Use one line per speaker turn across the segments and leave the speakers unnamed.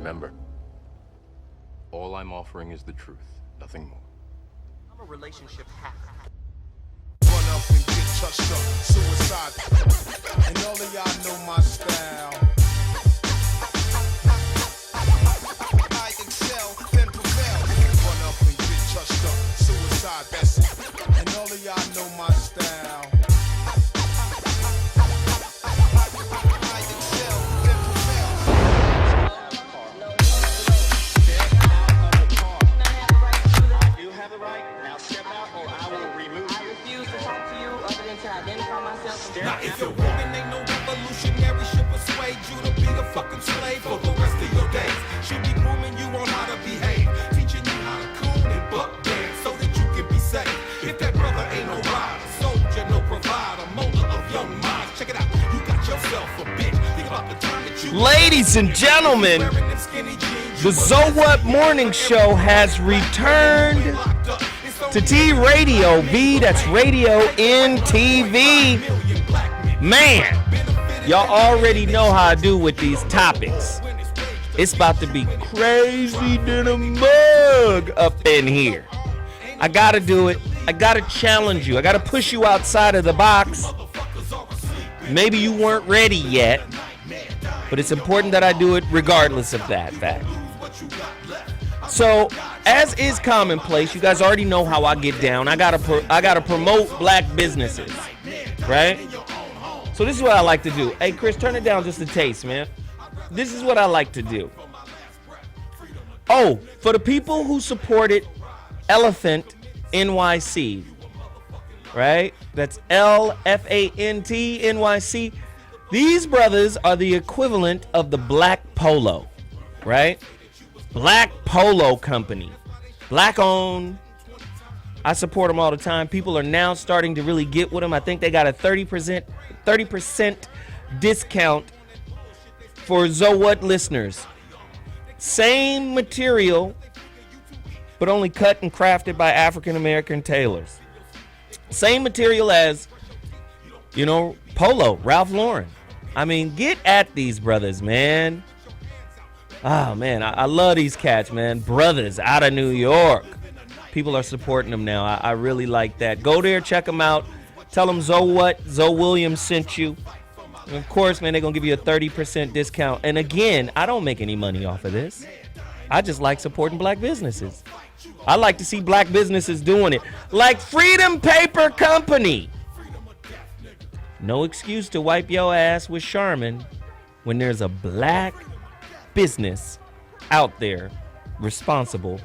Remember, all I'm offering is the truth, nothing more.
I'm a relationship hack.
Run up and get touched up, suicide. And all of y'all know my style. I excel, then prevail. Run up and get touched up, suicide, that's it. And all of y'all know my style. I excel, then prevail.
I do have the right. Now step out or I will remove you. I refuse to talk to you other than to identify myself.
Now if you're walking, ain't no revolutionary should persuade you to be a fucking slave for the rest of your days. Should be grooming you on how to behave, teaching you how to coon and buck dance so that you can be safe. If that brother ain't no rider, soldier, no provider, molder of young minds, check it out. You got yourself a bitch. Think about the time that you.
Ladies and gentlemen, the So What Morning Show has returned to TradioV. That's Radio in TV. Man, y'all already know how I do with these topics. It's about to be crazy than a mug up in here. I gotta do it. I gotta challenge you. I gotta push you outside of the box. Maybe you weren't ready yet, but it's important that I do it regardless of that fact. So, as is commonplace, you guys already know how I get down. I gotta promote black businesses, right? So this is what I like to do. Hey, Chris, turn it down just a taste, man. This is what I like to do. Oh, for the people who supported Elephant NYC, right? That's LFANT NYC. These brothers are the equivalent of the Black Polo, right? Black Polo Company. Black owned. I support them all the time. People are now starting to really get with them. I think they got a 30% discount for So What listeners. Same material, but only cut and crafted by African American tailors. Same material as, Polo, Ralph Lauren. I mean, get at these brothers, man. Oh, man, I love these cats, man. Brothers out of New York. People are supporting them now. I really like that. Go there, check them out. Tell them Zoe Williams sent you. And of course, man, they're going to give you a 30% discount. And again, I don't make any money off of this. I just like supporting black businesses. I like to see black businesses doing it. Like Freedom Paper Company. No excuse to wipe your ass with Charmin when there's a black business out there responsible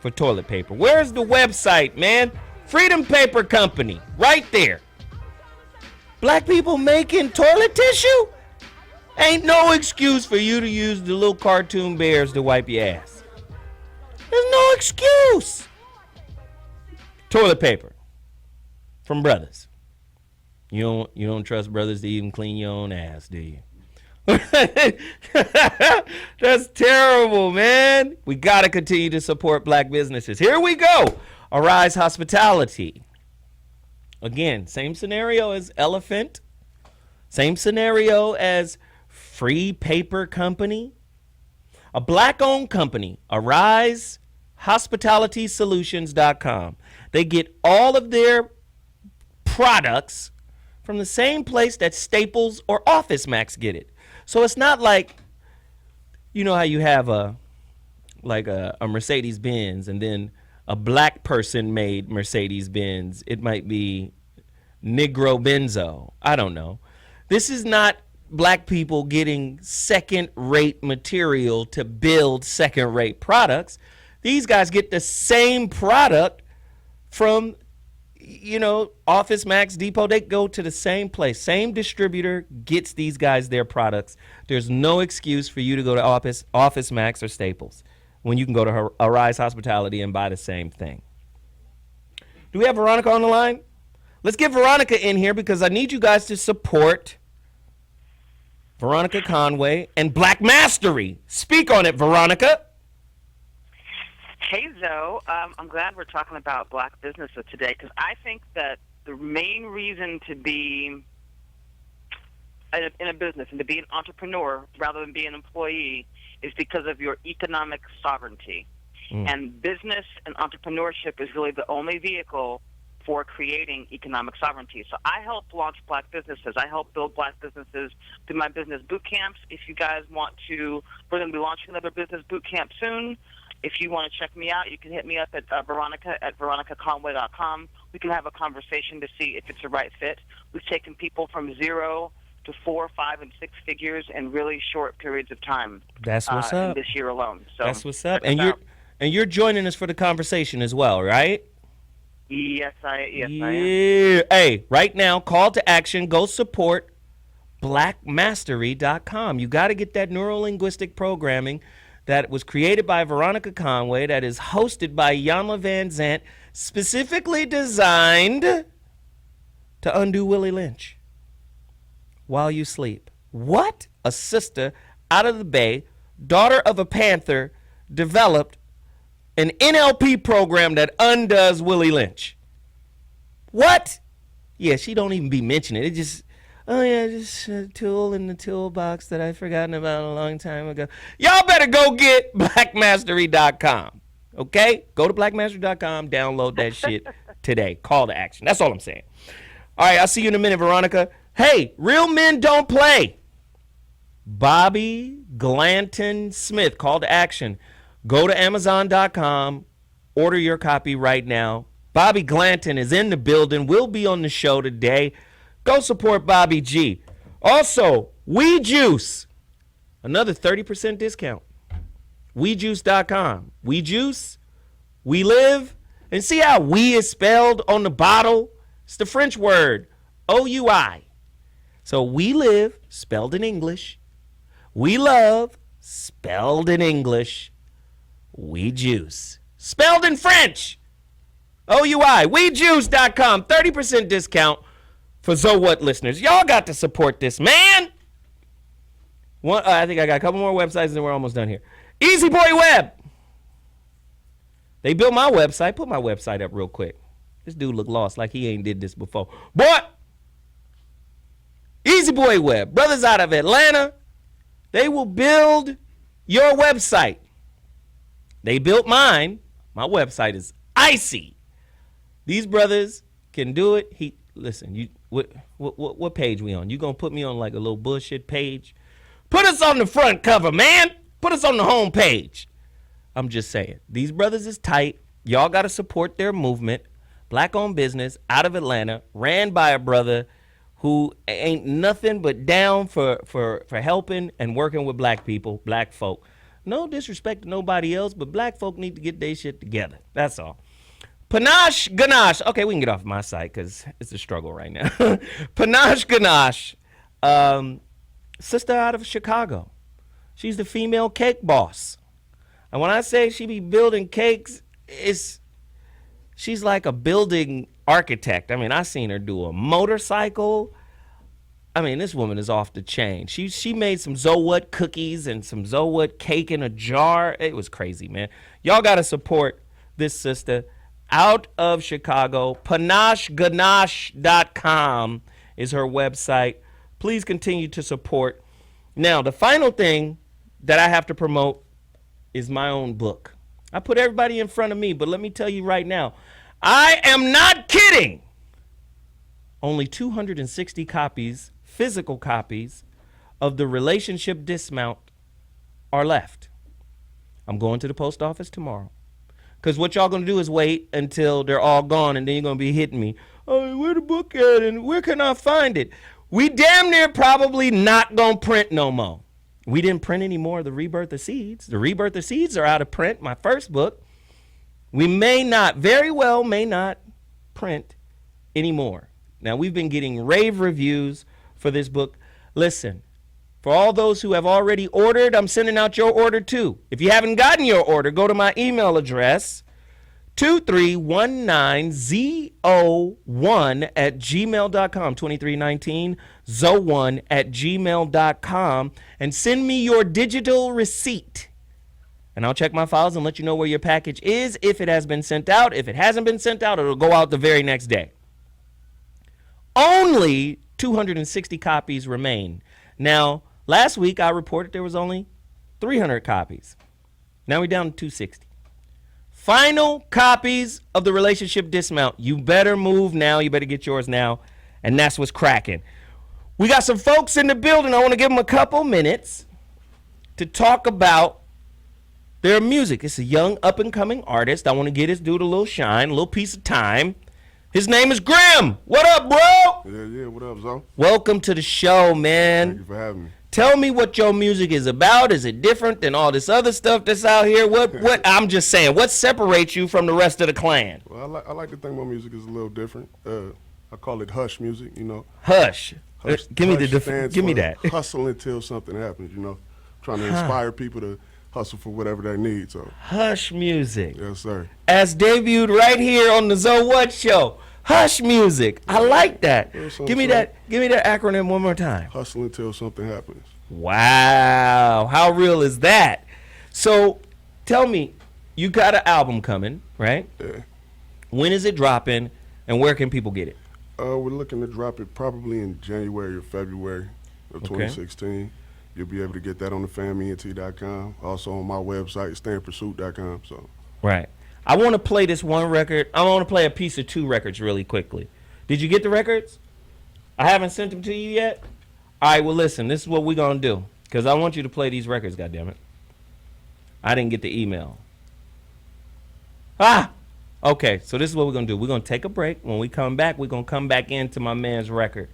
for toilet paper. Where's the website, man? Freedom Paper Company, right there. Black people making toilet tissue? Ain't no excuse for you to use the little cartoon bears to wipe your ass. There's no excuse. Toilet paper from brothers. You don't trust brothers to even clean your own ass, do you? That's terrible, man. We got to continue to support black businesses. Here we go. Arise Hospitality. Again, same scenario as Elephant. Same scenario as Free Paper Company. A black-owned company, Arise HospitalitySolutions.com. They get all of their products from the same place that Staples or Office Max get it. So it's not like, how you have a Mercedes Benz and then a black person made Mercedes Benz. It might be Negro Benzo. I don't know. This is not black people getting second-rate material to build second-rate products. These guys get the same product from, Office Max, Depot. They go to the same place. Same distributor gets these guys their products. There's no excuse for you to go to Office Max or Staples when you can go to Arise Hospitality and buy the same thing. Do we have Veronica on the line? Let's get Veronica in here because I need you guys to support Veronica Conway and Black Mastery. Speak on it, Veronica.
Hey, Zoe. I'm glad we're talking about black businesses today because I think that the main reason to be in a business and to be an entrepreneur rather than be an employee is because of your economic sovereignty. And business and entrepreneurship is really the only vehicle for creating economic sovereignty. So I help launch black businesses. I help build black businesses through my business boot camps. If you guys want to, we're going to be launching another business boot camp soon. If you want to check me out, you can hit me up at Veronica at veronicaconway.com. We can have a conversation to see if it's the right fit. We've taken people from 0 to 4, 5, and 6 figures in really short periods of time.
That's what's up.
This year alone. So
that's what's up. And you're joining us for the conversation as well, right?
Yes, I am.
Hey, right now, call to action. Go support blackmastery.com. You got to get that neurolinguistic programming that was created by Veronica Conway, that is hosted by Yanla Van Zant, specifically designed to undo Willie Lynch while you sleep. What a sister out of the Bay, daughter of a Panther, developed an NLP program that undoes Willie Lynch. What? Yeah, she don't even be mentioning it. It just, just a tool in the toolbox that I've forgotten about a long time ago. Y'all better go get blackmastery.com. Okay? Go to blackmastery.com, download that shit today. Call to action. That's all I'm saying. All right, I'll see you in a minute, Veronica. Hey, real men don't play. Bobby Glanton-Smith, call to action. Go to Amazon.com, order your copy right now. Bobby Glanton is in the building. We'll be on the show today. Go support Bobby G. Also, We Juice, another 30% discount. WeJuice.com. We Juice, we live. And see how we is spelled on the bottle? It's the French word, O-U-I. So we live, spelled in English. We love, spelled in English. We Juice, spelled in French. O-U-I. WeJuice.com. 30% discount for So What listeners. Y'all got to support this, man. I think I got a couple more websites and then we're almost done here. Easy Boy Web. They built my website. Put my website up real quick. This dude look lost like he ain't did this before. Boy. Easy Boy Web. Brothers out of Atlanta. They will build your website. They built mine. My website is icy. These brothers can do it. Listen. What page we on? You gonna put me on like a little bullshit page? Put us on the front cover, man. Put us on the home page. I'm just saying. These brothers is tight. Y'all gotta support their movement. Black-owned business out of Atlanta, ran by a brother who ain't nothing but down for helping and working with black people, black folk. No disrespect to nobody else, but black folk need to get their shit together. That's all. Panache Ganache. Okay, we can get off my site because it's a struggle right now. Panache Ganache, sister out of Chicago. She's the female cake boss. And when I say she be building cakes, she's like a building architect. I mean, I seen her do a motorcycle. I mean, this woman is off the chain. She made some Zowat cookies and some Zowat cake in a jar. It was crazy, man. Y'all got to support this sister out of Chicago. PanacheGanache.com is her website. Please continue to support. Now, the final thing that I have to promote is my own book. I put everybody in front of me, but let me tell you right now, I am not kidding. Only 260 copies, physical copies, of the Relationship Dismount are left. I'm going to the post office tomorrow. Because what y'all going to do is wait until they're all gone, and then you're going to be hitting me. Oh, where the book at, and where can I find it? We damn near probably not going to print no more. We didn't print any more of The Rebirth of Seeds. The Rebirth of Seeds are out of print, my first book. We may not, very well may not print anymore. Now, we've been getting rave reviews for this book. Listen, for all those who have already ordered, I'm sending out your order too. If you haven't gotten your order, go to my email address, 2319zo1@gmail.com, 2319 zo1@gmail.com, and send me your digital receipt. And I'll check my files and let you know where your package is, if it has been sent out. If it hasn't been sent out, it'll go out the very next day. Only 260 copies remain. Now, last week I reported there was only 300 copies. Now we're down to 260. Final copies of the Relationship Dismount. You better move now. You better get yours now. And that's what's cracking. We got some folks in the building. I want to give them a couple minutes to talk about their music. It's a young up-and-coming artist. I want to get his dude a little shine, a little piece of time. His name is Ghrimmm. What up, bro?
Yeah, what up, Zo?
Welcome to the show, man.
Thank you for having me.
Tell me what your music is about. Is it different than all this other stuff that's out here? What? I'm just saying, what separates you from the rest of the clan?
Well, I like to think my music is a little different. I call it hush music, you know.
Hush. Give me
stands
that.
for hustle until something happens, you know. Trying to inspire people to hustle for whatever they need. So
hush music.
Yes, sir.
As debuted right here on the So What Show. Hush music. I like that. Give me that acronym one more time.
Hustle until something happens.
Wow. How real is that? So tell me, you got an album coming, right?
Yeah.
When is it dropping and where can people get it?
We're looking to drop it probably in January or February of 2016. You'll be able to get that on thefanment.com. Also on my website, standpursuit.com. So.
Right. I want to play this one record. I want to play a piece of two records really quickly. Did you get the records? I haven't sent them to you yet. All right, well, listen, this is what we're going to do because I want you to play these records, goddammit. I didn't get the email. Okay, so this is what we're going to do. We're going to take a break. When we come back, we're going to come back into my man's record.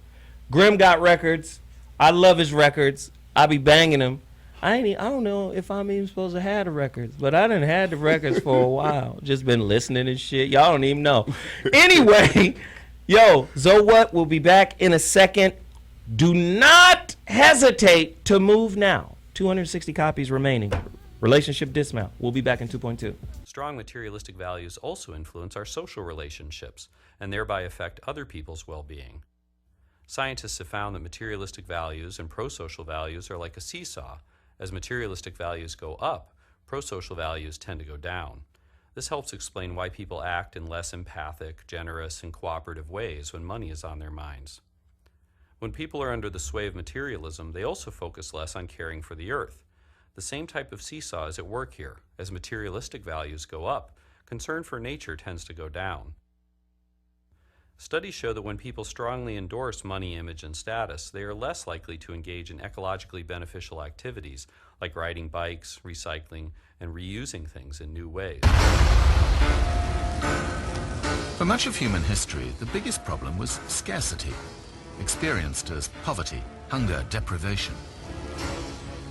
Ghrimmm got records. I love his records. I be banging them. I don't know if I'm even supposed to have the records, but I done had the records for a while. Just been listening and shit. Y'all don't even know. Anyway, yo, So What? We'll be back in a second. Do not hesitate to move now. 260 copies remaining. Relationship Dismount. We'll be back in 2.2.
Strong materialistic values also influence our social relationships and thereby affect other people's well-being. Scientists have found that materialistic values and pro-social values are like a seesaw. As materialistic values go up, pro-social values tend to go down. This helps explain why people act in less empathic, generous, and cooperative ways when money is on their minds. When people are under the sway of materialism, they also focus less on caring for the earth. The same type of seesaw is at work here. As materialistic values go up, concern for nature tends to go down. Studies show that when people strongly endorse money, image, and status, they are less likely to engage in ecologically beneficial activities like riding bikes, recycling, and reusing things in new ways.
For much of human history, the biggest problem was scarcity, experienced as poverty, hunger, deprivation.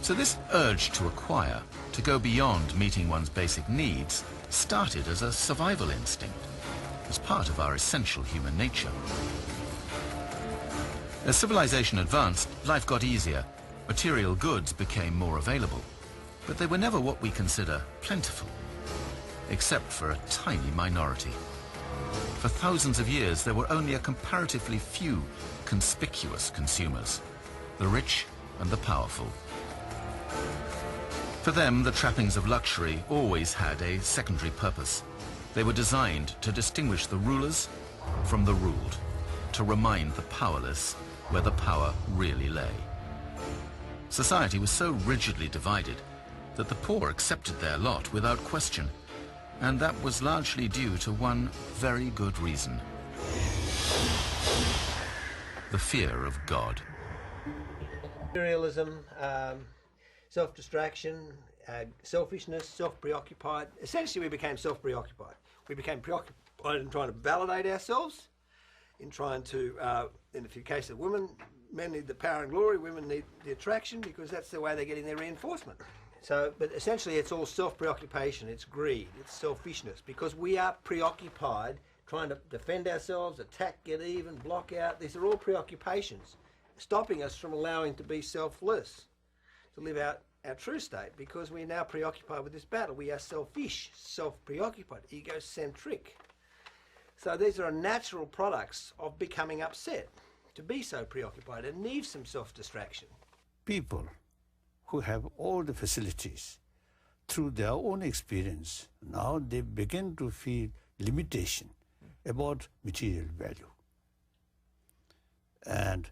So this urge to acquire, to go beyond meeting one's basic needs, started as a survival instinct, as part of our essential human nature. As civilization advanced, life got easier. Material goods became more available, but they were never what we consider plentiful, except for a tiny minority. For thousands of years, there were only a comparatively few conspicuous consumers, the rich and the powerful. For them, the trappings of luxury always had a secondary purpose. They were designed to distinguish the rulers from the ruled, to remind the powerless where the power really lay. Society was so rigidly divided that the poor accepted their lot without question, and that was largely due to one very good reason: the fear of God.
Materialism, self-distraction, selfishness, self-preoccupied. Essentially, we became self-preoccupied. We became preoccupied in trying to validate ourselves, in trying to, in the case of women, men need the power and glory, women need the attraction, because that's the way they're getting their reinforcement. So, but essentially it's all self-preoccupation, it's greed, it's selfishness, because we are preoccupied trying to defend ourselves, attack, get even, block out. These are all preoccupations, stopping us from allowing to be selfless, to live out our true state, because we're now preoccupied with this battle. We are selfish, self-preoccupied, egocentric. So these are natural products of becoming upset, to be so preoccupied and need some self-distraction.
People who have all the facilities, through their own experience, now they begin to feel limitation about material value. And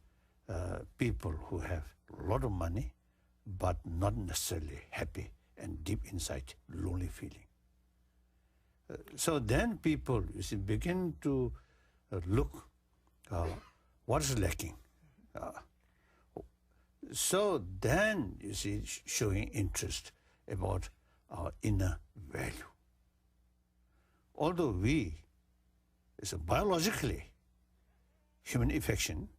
people who have a lot of money, but not necessarily happy and deep inside lonely feeling. So then people, you see, begin to look what is lacking. So then, you see, showing interest about our inner value. Although it's a biologically, human affection,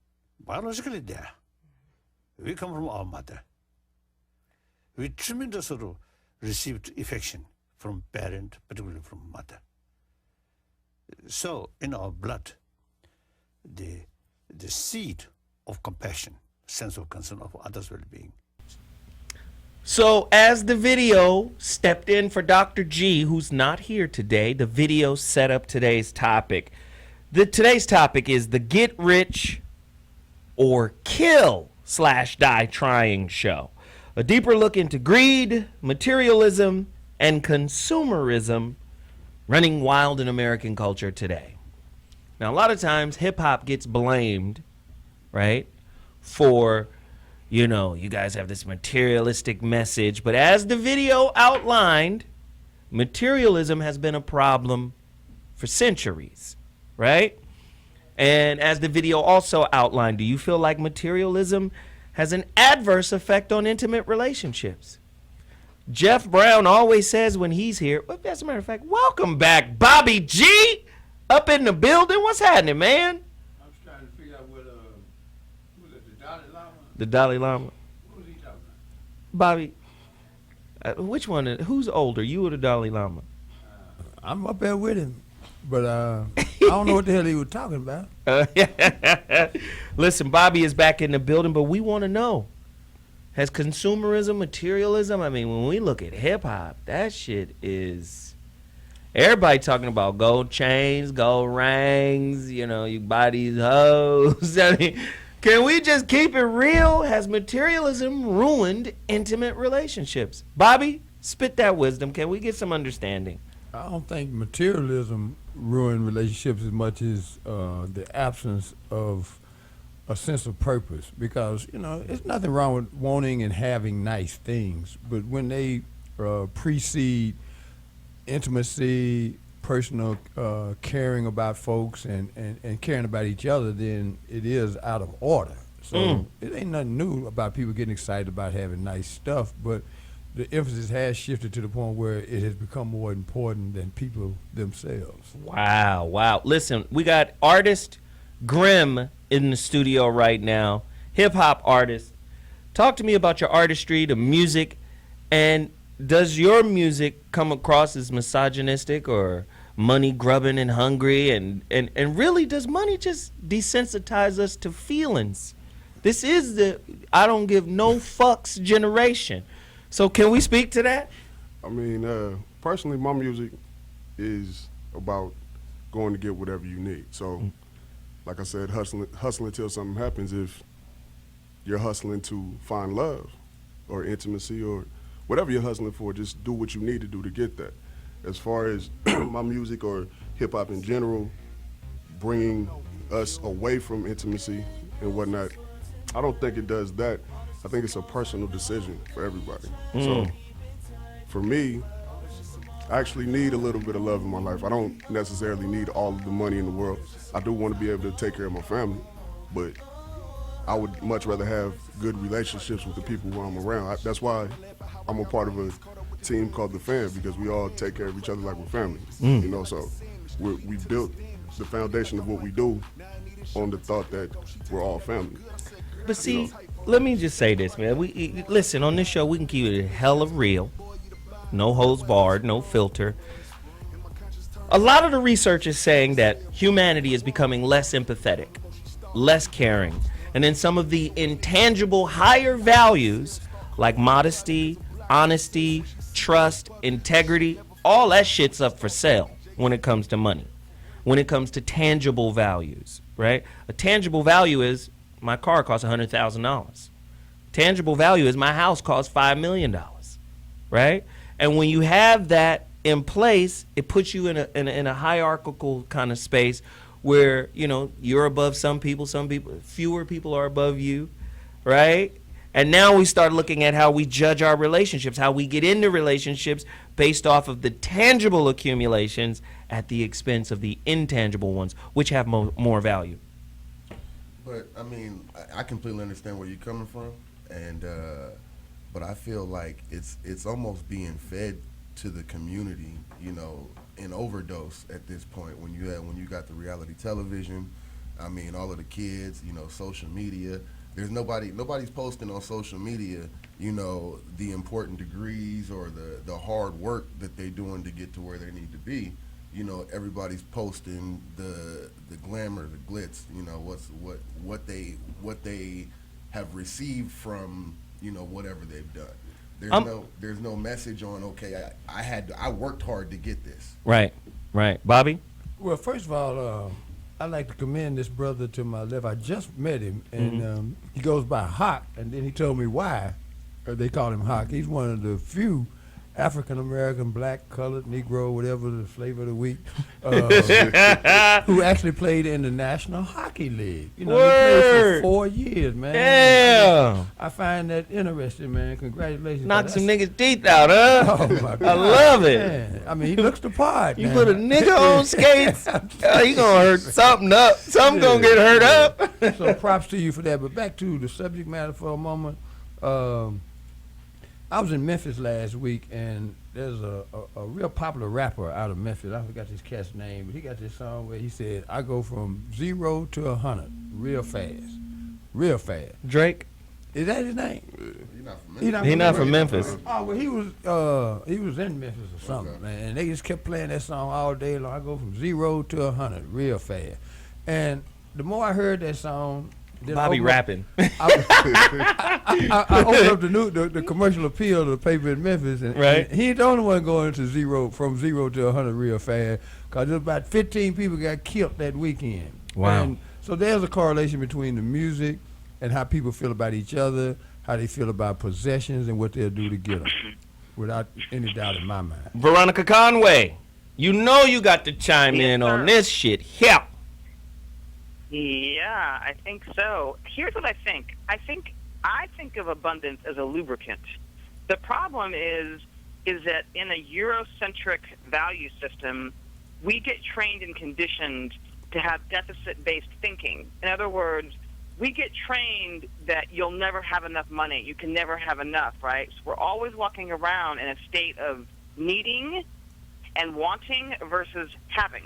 biologically there. We come from our mother. We tremendously received affection from parent, particularly from mother. So in our blood, the seed of compassion, sense of concern of others' well-being.
So as the video stepped in for Dr. G, who's not here today, the video set up today's topic. Today's topic is the Get Rich or Kill / Die Trying show. A deeper look into greed, materialism, and consumerism running wild in American culture today. Now, a lot of times hip-hop gets blamed, right, for, you know, you guys have this materialistic message. But as the video outlined, materialism has been a problem for centuries, right? And as the video also outlined, do you feel like materialism has an adverse effect on intimate relationships? Jeff Brown always says when he's here, well, as a matter of fact, welcome back, Bobby G, up in the building. What's happening, man?
I'm just trying to figure out what, who was it, the Dalai Lama?
The Dalai Lama.
What was he talking about?
Bobby, which one? Who's older, you or the Dalai Lama?
I'm up there with him, but I don't know what the hell he was talking about.
Listen, Bobby is back in the building, but we want to know, has consumerism, materialism, I mean, when we look at hip-hop, that shit is, everybody talking about gold chains, gold rings, you know, you buy these hoes. I mean, can we just keep it real? Has materialism ruined intimate relationships? Bobby, spit that wisdom. Can we get some understanding?
I don't think materialism ruined relationships as much as the absence of a sense of purpose, because, you know, it's nothing wrong with wanting and having nice things, but when they precede intimacy, personal caring about folks and caring about each other, then it is out of order. So it ain't nothing new about people getting excited about having nice stuff, but the emphasis has shifted to the point where it has become more important than people themselves.
Wow, wow. Listen, we got artist Ghrimmm in the studio right now, hip-hop artist. Talk to me about your artistry, the music, and does your music come across as misogynistic or money-grubbing and hungry? And really, does money just desensitize us to feelings? This is the I don't give no fucks generation. So can we speak to that?
I mean, personally, my music is about going to get whatever you need. So, like I said, hustling till something happens. If you're hustling to find love or intimacy or whatever you're hustling for, just do what you need to do to get that. As far as my music or hip-hop in general, bringing us away from intimacy and whatnot, I don't think it does that. I think it's a personal decision for everybody. So for me, I actually need a little bit of love in my life. I don't necessarily need all of the money in the world. I do want to be able to take care of my family, but I would much rather have good relationships with the people who I'm around. That's why I'm a part of a team called The Fam, because we all take care of each other like we're family. You know, so we built the foundation of what we do on the thought that we're all family.
But see, let me just say this, man. We listen, on this show, we can keep it hella real. No holds barred, no filter. A lot of the research is saying that humanity is becoming less empathetic, less caring. And then some of the intangible higher values like modesty, honesty, trust, integrity, all that shit's up for sale when it comes to money, when it comes to tangible values, right? A tangible value is my car costs $100,000. Tangible value is my house costs $5 million, right? And when you have that in place, it puts you in a hierarchical kind of space where, you're above some people, fewer people are above you, right? And now we start looking at how we judge our relationships, how we get into relationships based off of the tangible accumulations at the expense of the intangible ones, which have more value.
But I mean, I completely understand where you're coming from, and but I feel like it's almost being fed to the community, in overdose at this point. When you got the reality television, I mean, all of the kids, social media. There's nobody's posting on social media, the important degrees or the hard work that they're doing to get to where they need to be. Everybody's posting the glamour, the glitz, what they have received from, whatever they've done. There's no message on, okay, I worked hard to get this.
Right. Bobby?
Well, first of all, I'd like to commend this brother to my left. I just met him, and he goes by Hawk, and then he told me why they call him Hawk. He's one of the few African-American, black, colored, Negro, whatever the flavor of the week, who actually played in the National Hockey League. He played for 4 years, man.
Yeah.
I find that interesting, man. Congratulations.
Knock some niggas' teeth out, huh?
Oh, my God.
I love it.
Man. I mean, he looks the part,
You
man.
put a nigga on skates, he gonna hurt something up. Something gonna get hurt up.
So props to you for that. But back to the subject matter for a moment. I was in Memphis last week, and there's a real popular rapper out of Memphis. I forgot this cat's name, but he got this song where he said, I go from 0 to 100 real fast.
Drake?
Is that his name?
He's
not from Memphis.
Oh, well, he was in Memphis or something, man. And they just kept playing that song all day long. I go from 0 to 100 real fast. And the more I heard that song,
Bobby rapping.
I opened up the commercial appeal of the paper in Memphis, and he ain't the only one going to from 0 to 100 real fast, because there's about 15 people got killed that weekend.
Wow.
And so there's a correlation between the music and how people feel about each other, how they feel about possessions, and what they'll do to get them, without any doubt in my mind.
Veronica Conway, you got to chime in on this shit. Help.
Yeah, I think so. Here's what I think. I think of abundance as a lubricant. The problem is that in a Eurocentric value system, we get trained and conditioned to have deficit-based thinking. In other words, we get trained that you'll never have enough money. You can never have enough, right? So we're always walking around in a state of needing and wanting versus having,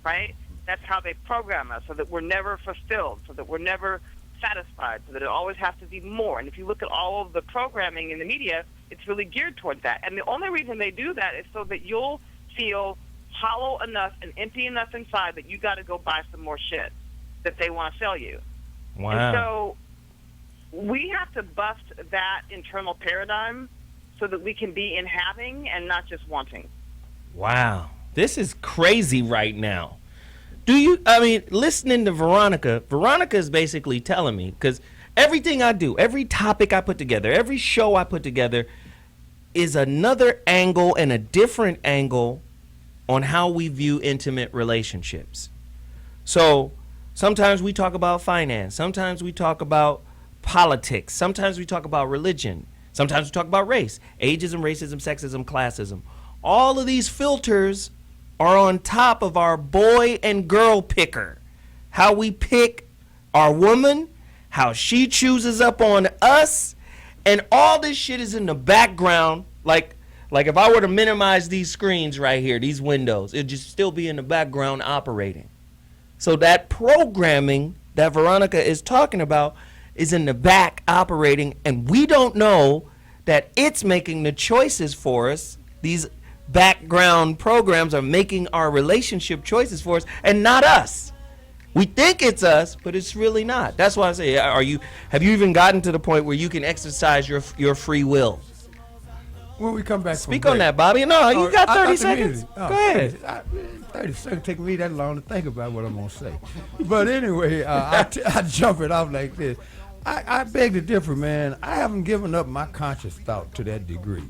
right? That's how they program us, so that we're never fulfilled, so that we're never satisfied, so that it always has to be more. And if you look at all of the programming in the media, it's really geared toward that. And the only reason they do that is so that you'll feel hollow enough and empty enough inside that you got to go buy some more shit that they want to sell you.
Wow.
And so we have to bust that internal paradigm so that we can be in having and not just wanting.
Wow. This is crazy right now. Listening to Veronica is basically telling me, because everything I do, every topic I put together, every show I put together is another angle and a different angle on how we view intimate relationships. So sometimes we talk about finance, sometimes we talk about politics, sometimes we talk about religion, sometimes we talk about race, ageism, racism, sexism, classism. All of these filters are on top of our boy and girl picker. How we pick our woman, how she chooses up on us, and all this shit is in the background. Like if I were to minimize these screens right here, these windows, it'd just still be in the background operating. So that programming that Veronica is talking about is in the back operating, and we don't know that it's making the choices for us. These background programs are making our relationship choices for us and not us. We think it's us, but it's really not. That's why I say, have you even gotten to the point where you can exercise your free will?
When we come back,
speak on that, Bobby. No, you got 30 seconds. Go ahead.
30 seconds take me that long to think about what I'm gonna say. But anyway, I jump it off like this. I beg to differ, man. I haven't given up my conscious thought to that degree.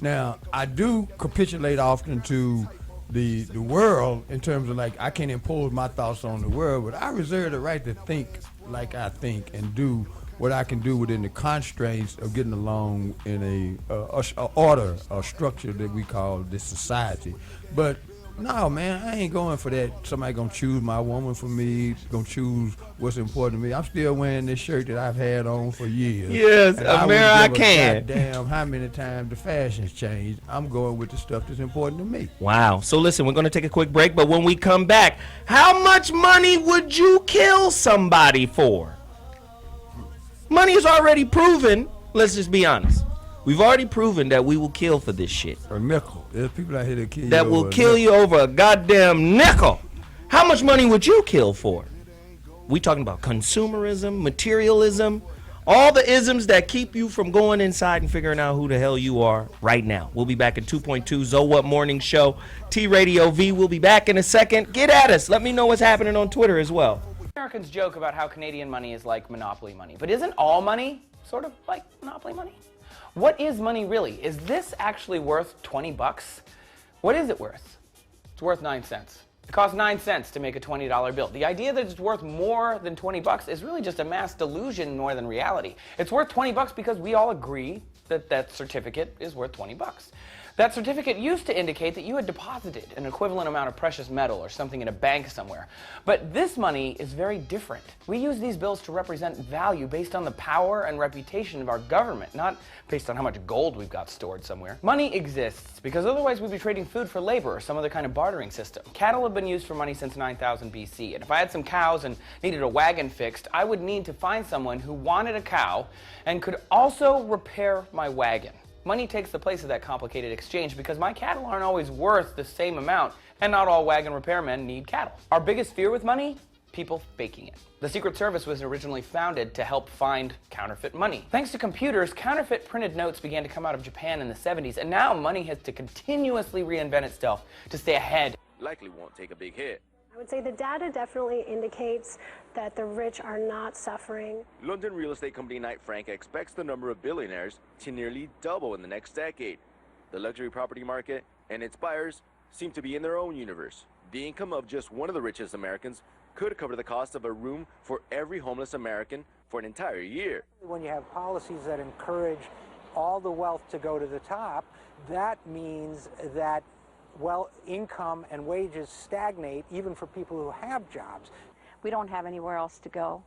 Now, I do capitulate often to the world in terms of like I can't impose my thoughts on the world, but I reserve the right to think like I think and do what I can do within the constraints of getting along in a order, a structure that we call this society. But no, man, I ain't going for that. Somebody gonna choose my woman for me, gonna choose what's important to me. I'm still wearing this shirt that I've had on for years.
Yes, American.
Damn, how many times the fashion's changed. I'm going with the stuff that's important to me.
Wow. So listen, we're gonna take a quick break, but when we come back, how much money would you kill somebody for? Money is already proven. Let's just be honest. We've already proven that we will kill for this shit.
A nickel. There's people out here that kill you
that will kill you over a goddamn nickel. How much money would you kill for? We talking about consumerism, materialism, all the isms that keep you from going inside and figuring out who the hell you are right now. We'll be back in 2.2 Zo What Morning Show. TradioV will be back in a second. Get at us. Let me know what's happening on Twitter as well.
Americans joke about how Canadian money is like monopoly money, but isn't all money sort of like monopoly money? What is money really? Is this actually worth 20 bucks? What is it worth? It's worth 9 cents. It costs 9 cents to make a $20 bill. The idea that it's worth more than 20 bucks is really just a mass delusion more than reality. It's worth 20 bucks because we all agree that that certificate is worth 20 bucks. That certificate used to indicate that you had deposited an equivalent amount of precious metal or something in a bank somewhere. But this money is very different. We use these bills to represent value based on the power and reputation of our government, not based on how much gold we've got stored somewhere. Money exists because otherwise we'd be trading food for labor or some other kind of bartering system. Cattle have been used for money since 9000 BC, and if I had some cows and needed a wagon fixed, I would need to find someone who wanted a cow and could also repair my wagon. Money takes the place of that complicated exchange because my cattle aren't always worth the same amount, and not all wagon repairmen need cattle. Our biggest fear with money? People faking it. The Secret Service was originally founded to help find counterfeit money. Thanks to computers, counterfeit printed notes began to come out of Japan in the 70s, and now money has to continuously reinvent itself to stay ahead.
Likely won't take a big hit.
I would say the data definitely indicates that the rich are not suffering.
London real estate company Knight Frank expects the number of billionaires to nearly double in the next decade. The luxury property market and its buyers seem to be in their own universe. The income of just one of the richest Americans could cover the cost of a room for every homeless American for an entire year.
When you have policies that encourage all the wealth to go to the top, that means that income and wages stagnate even for people who have jobs.
We don't have anywhere else to go.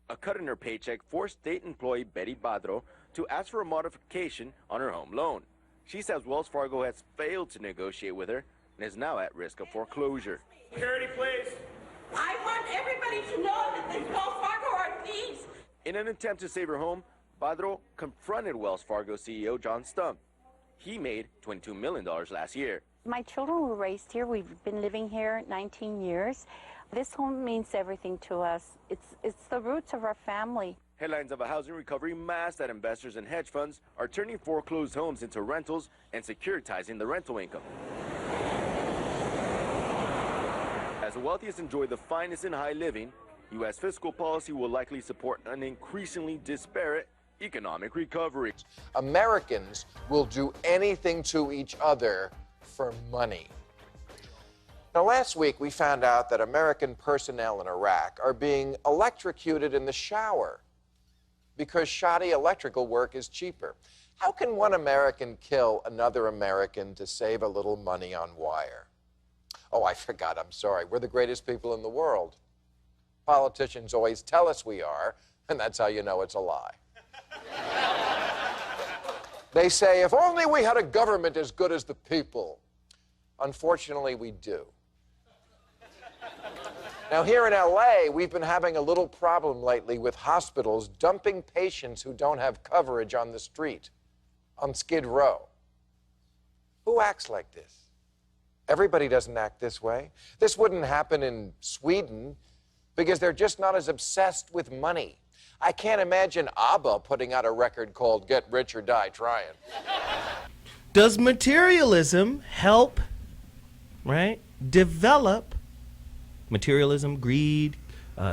A cut in her paycheck forced state employee Betty Badro to ask for a modification on her home loan. She says Wells Fargo has failed to negotiate with her and is now at risk of foreclosure.
Security, please.
I want everybody to know that these Wells Fargo are thieves.
In an attempt to save her home, Badro confronted Wells Fargo CEO John Stump. He made $22 million last year.
My children were raised here. We've been living here 19 years. This home means everything to us. It's the roots of our family.
Headlines of a housing recovery mass that investors and hedge funds are turning foreclosed homes into rentals and securitizing the rental income. As the wealthiest enjoy the finest in high living, U.S. fiscal policy will likely support an increasingly disparate economic recovery.
Americans will do anything to each other for money. Now, last week we found out that American personnel in Iraq are being electrocuted in the shower because shoddy electrical work is cheaper. How can one American kill another American to save a little money on wire? Oh, I forgot, I'm sorry. We're the greatest people in the world. Politicians always tell us we are, and that's how you know it's a lie. They say, if only we had a government as good as the people. Unfortunately, we do. Now, here in LA, we've been having a little problem lately with hospitals dumping patients who don't have coverage on the street, on Skid Row. Who acts like this? Everybody doesn't act this way. This wouldn't happen in Sweden because they're just not as obsessed with money. I can't imagine ABBA putting out a record called Get Rich or Die Trying.
Does materialism help, right, develop materialism, greed,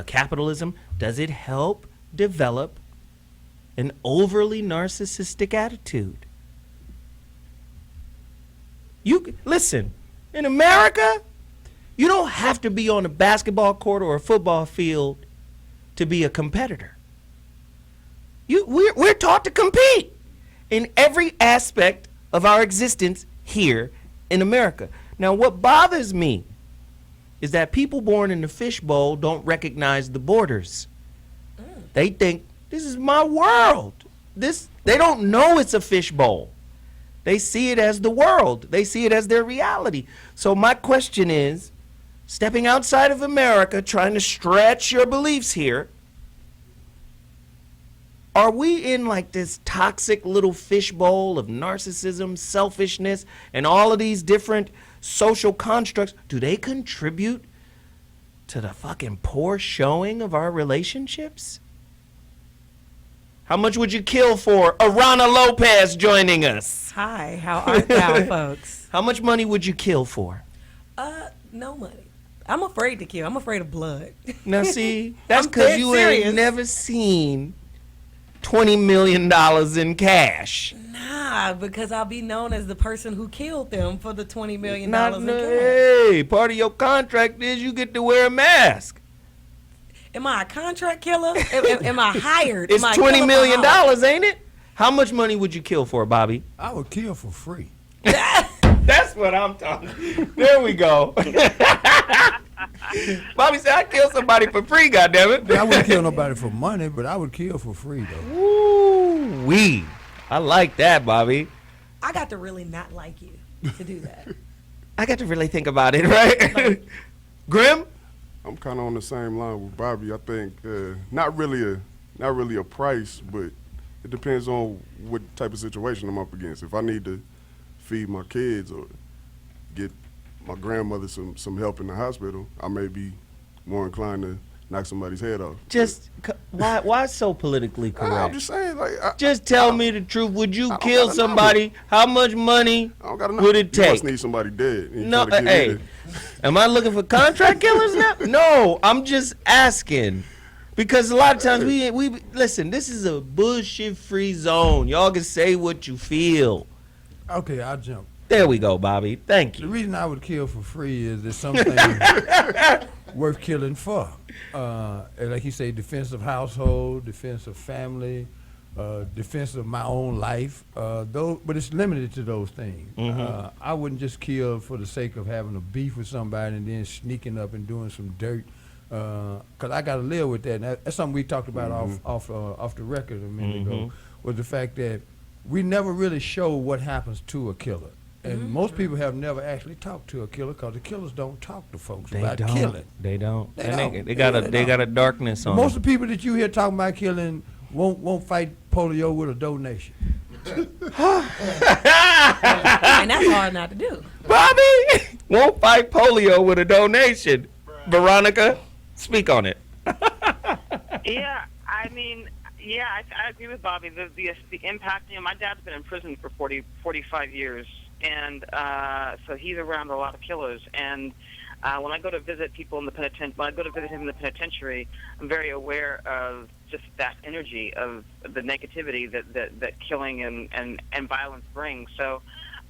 capitalism? Does it help develop an overly narcissistic attitude? Listen, In America, you don't have to be on a basketball court or a football field to be a competitor. We're taught to compete in every aspect of our existence here in America. Now, what bothers me is that people born in the fishbowl don't recognize the borders. They think, this is my world. They don't know it's a fishbowl. They see it as the world. They see it as their reality. So my question is, stepping outside of America, trying to stretch your beliefs here, are we in like this toxic little fishbowl of narcissism, selfishness, and all of these different social constructs? Do they contribute to the fucking poor showing of our relationships? How much would you kill for Aarona Lopez joining us?
Hi, how art thou, folks?
How much money would you kill for?
No money. I'm afraid to kill. I'm afraid of blood.
Now see, that's because you ain't never seen $20 million in cash.
Nah, because I'll be known as the person who killed them for the $20 million in cash.
Hey, part of your contract is you get to wear a mask.
Am I a contract killer? Am I hired?
It's $20 million, ain't it? How much money would you kill for, Bobby?
I would kill for free.
That's what I'm talking. There we go. Bobby said, I'd kill somebody for free, goddammit.
I wouldn't kill nobody for money, but I would kill for free, though.
Woo-wee. I like that, Bobby.
I got to really not like you to do that.
I got to really think about it, right? Grim?
I'm kind of on the same line with Bobby. I think not really a price, but it depends on what type of situation I'm up against. If I need to feed my kids or get my grandmother some help in the hospital, I may be more inclined to knock somebody's head off.
Just why so politically correct?
I'm just saying, like,
just tell me the truth. Would you kill somebody? How much money would it take?
You must need somebody dead.
No, hey, am I looking for contract killers now? No, I'm just asking. Because a lot of times we listen, this is a bullshit-free zone. Y'all can say what you feel.
Okay, I'll jump.
There we go, Bobby. Thank you.
The reason I would kill for free is there's something worth killing for. Like you say, defense of household, defense of family, defense of my own life. But it's limited to those things. I wouldn't just kill for the sake of having a beef with somebody and then sneaking up and doing some dirt. Because I got to live with that. And that's something we talked about off the record a minute ago, was the fact that we never really show what happens to a killer. And most people have never actually talked to a killer because the killers don't talk to folks about killing.
They don't. They got a darkness on
most of the people that you hear talking about killing won't fight polio with a donation.
And that's hard not to do.
Bobby won't fight polio with a donation. Veronica, speak on it.
Yeah, I mean, I agree with Bobby. The impact, my dad's been in prison for 45 years, and so he's around a lot of killers. And when I go to visit people in the when I go to visit him in the penitentiary, I'm very aware of just that energy of the negativity that killing and violence brings. So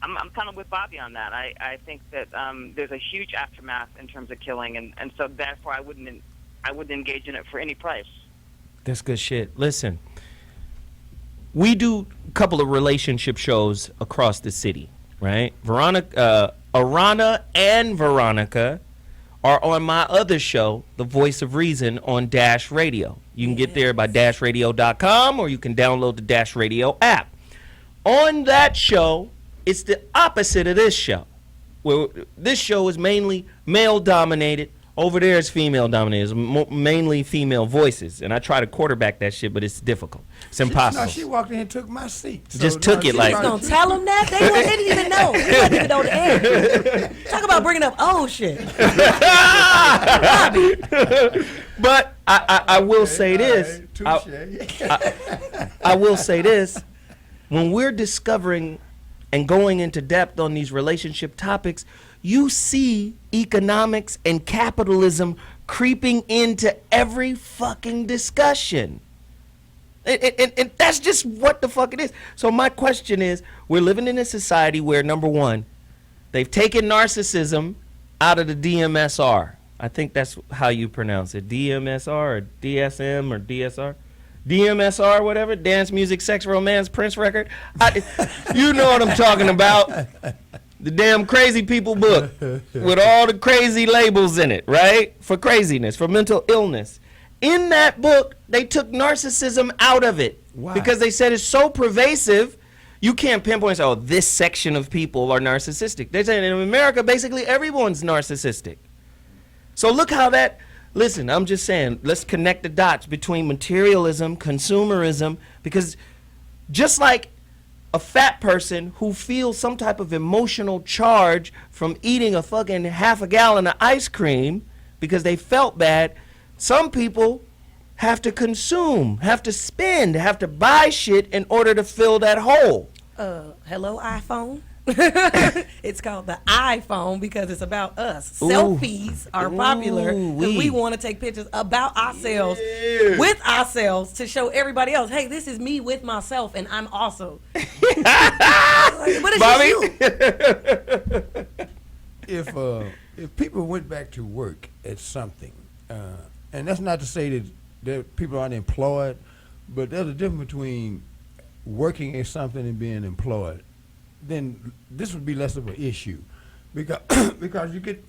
I'm kind of with Bobby on that. I think that there's a huge aftermath in terms of killing, and so therefore I wouldn't engage in it for any price.
That's good shit. Listen, we do a couple of relationship shows across the city, right? Aarona and Veronica are on my other show, The Voice of Reason, on Dash Radio. You can get there by dashradio.com, or you can download the Dash Radio app. On that show, it's the opposite of this show. Where this show is mainly male-dominated. Over there is female-dominated. It's mainly female voices. And I try to quarterback that shit, but it's difficult. It's impossible.
She walked in and took my seat. So
just took it like...
You gonna tell them that? They didn't even know. They didn't even know the air. Talk about bringing up old shit.
But I will say this. I will say this. When we're discovering and going into depth on these relationship topics, you see economics and capitalism creeping into every fucking discussion. And that's just what the fuck it is. So my question is, we're living in a society where, number one, They've taken narcissism out of the DMSR. I think that's how you pronounce it. DMSR or DSM or DSR. DMSR, whatever. Dance, music, sex, romance, Prince record. You know what I'm talking about. The damn crazy people book with all the crazy labels in it, right? For craziness, for mental illness. In that book, they took narcissism out of it. Why? Because they said it's so pervasive, you can't pinpoint and say, oh, this section of people are narcissistic. They're saying in America, basically everyone's narcissistic. So look how that, listen, I'm just saying, let's connect the dots between materialism, consumerism, because just like a fat person who feels some type of emotional charge from eating a fucking half a gallon of ice cream because they felt bad, some people have to consume, have to spend, have to buy shit in order to fill that hole.
Hello, iPhone. It's called the iPhone because it's about us. Ooh. Selfies are popular because we want to take pictures about ourselves, with ourselves, to show everybody else, hey, this is me with myself and I'm awesome. What is
Bobby?
you?
If people went back to work at something, and that's not to say that people aren't employed, but there's a difference between working at something and being employed, then this would be less of an issue because you get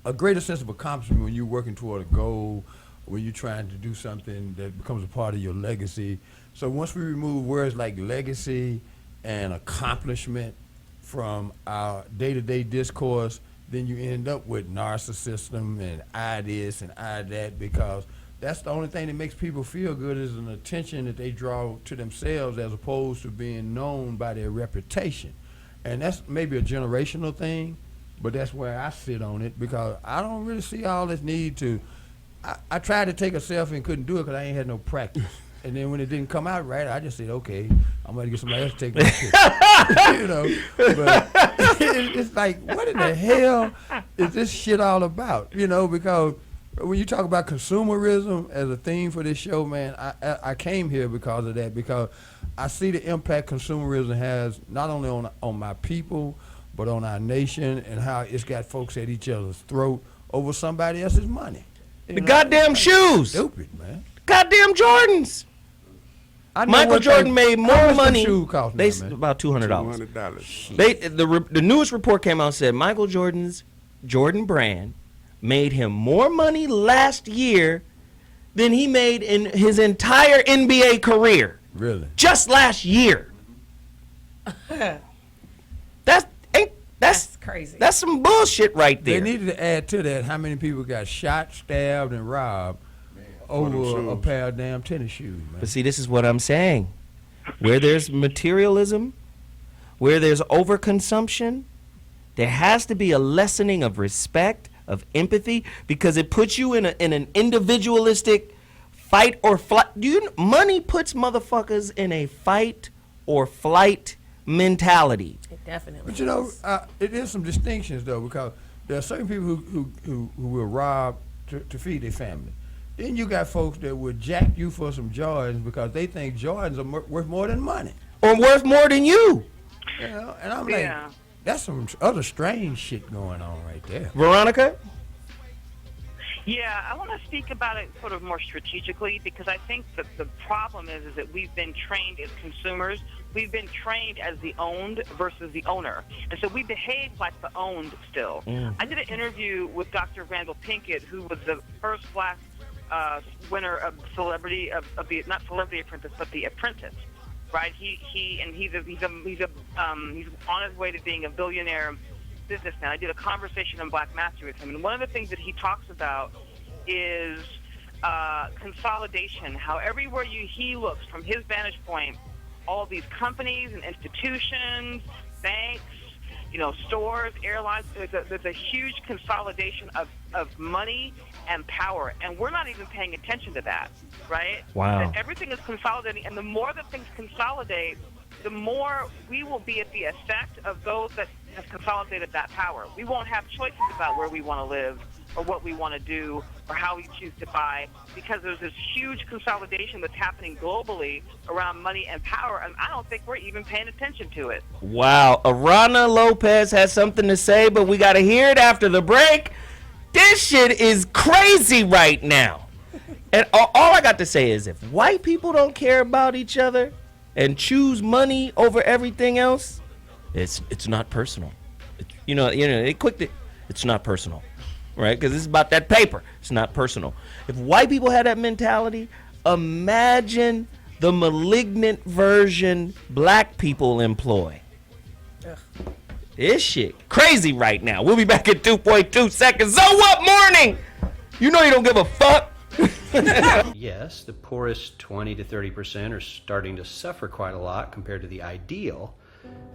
a greater sense of accomplishment when you're working toward a goal, when you're trying to do something that becomes a part of your legacy. So once we remove words like legacy and accomplishment from our day-to-day discourse, then you end up with narcissism and I this and I that, because that's the only thing that makes people feel good is an attention that they draw to themselves as opposed to being known by their reputation. And that's maybe a generational thing, but that's where I sit on it because I don't really see all this need to. I tried to take a selfie and couldn't do it because I ain't had no practice. And then when it didn't come out right, I just said, okay, I'm going to get somebody else to take that shit. You know, but it's like, what in the hell is this shit all about? You know, because when you talk about consumerism as a theme for this show, man, I came here because of that, because I see the impact consumerism has not only on my people, but on our nation, and how it's got folks at each other's throat over somebody else's money.
The goddamn shoes.
Stupid, man.
Goddamn Jordans. Michael Jordan made more money.
Cost
they
now,
about $200.
$200.
The newest report came out and said Michael Jordan's Jordan brand made him more money last year than he made in his entire NBA career.
Really?
Just last year. That's
crazy.
That's some bullshit right there.
They needed to add to that how many people got shot, stabbed, and robbed over a pair of damn tennis shoes, man.
But see, this is what I'm saying. Where there's materialism, where there's overconsumption, there has to be a lessening of respect, of empathy, because it puts you in an individualistic fight or flight. Money puts motherfuckers in a fight or flight mentality.
It definitely.
But you know, it is some distinctions though, because there are certain people who will rob to feed their family. Then you got folks that would jack you for some Jordans because they think Jordans are worth more than money.
Or worth more than you.
You know, and I'm like, that's some other strange shit going on right there.
Veronica?
Yeah, I want to speak about it sort of more strategically, because I think that the problem is that we've been trained as consumers. We've been trained as the owned versus the owner. And so we behave like the owned still. I did an interview with Dr. Randall Pinkett, who was the first black winner of Celebrity, of the, not Celebrity Apprentice, but The Apprentice. Right? He's on his way to being a billionaire businessman. I did a conversation on Black Master with him, and one of the things that he talks about is consolidation. How everywhere he looks, from his vantage point, all these companies and institutions, banks, stores, airlines, there's a huge consolidation of money and power, and we're not even paying attention to that, right?
Wow.
That everything is consolidating, and the more that things consolidate, the more we will be at the effect of those that have consolidated that power. We won't have choices about where we want to live or what we want to do or how we choose to buy, because there's this huge consolidation that's happening globally around money and power, and I don't think we're even paying attention to it.
Wow. Aarona Lopez has something to say, but we got to hear it after the break. This shit is crazy right now. And all I got to say is, if white people don't care about each other and choose money over everything else, it's not personal. They clicked it. It's not personal, right? Because it's about that paper. It's not personal. If white people had that mentality, imagine the malignant version black people employ. Ugh. This shit crazy right now. We'll be back in 2.2 seconds. So what morning? You know you don't give a fuck.
Yes, the poorest 20 to 30% are starting to suffer quite a lot compared to the ideal,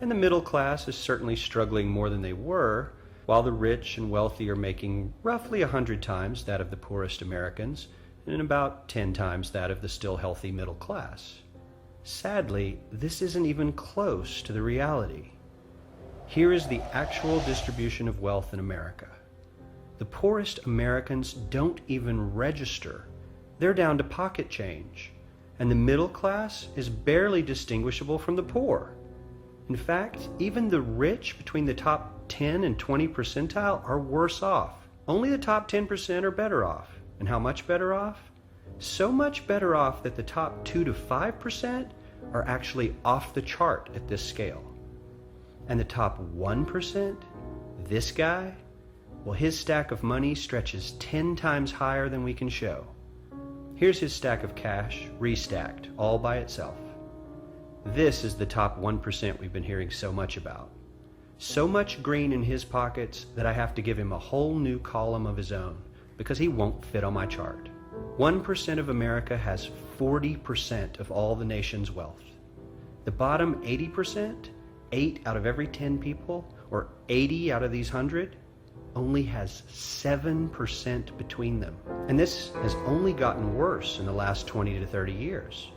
and the middle class is certainly struggling more than they were, while the rich and wealthy are making roughly 100 times that of the poorest Americans and about 10 times that of the still healthy middle class. Sadly, this isn't even close to the reality. Here is the actual distribution of wealth in America. The poorest Americans don't even register. They're down to pocket change. And the middle class is barely distinguishable from the poor. In fact, even the rich between the top 10 and 20 percentile are worse off. Only the top 10% are better off. And how much better off? So much better off that the top 2 to 5% are actually off the chart at this scale. And the top 1%, this guy, well, his stack of money stretches 10 times higher than we can show. Here's his stack of cash, restacked, all by itself. This is the top 1% we've been hearing so much about. So much green in his pockets that I have to give him a whole new column of his own, because he won't fit on my chart. 1% of America has 40% of all the nation's wealth. The bottom 80%, 8 out of every 10 people, or 80 out of these 100, only has 7% between them. And this has only gotten worse in the last 20 to 30 years.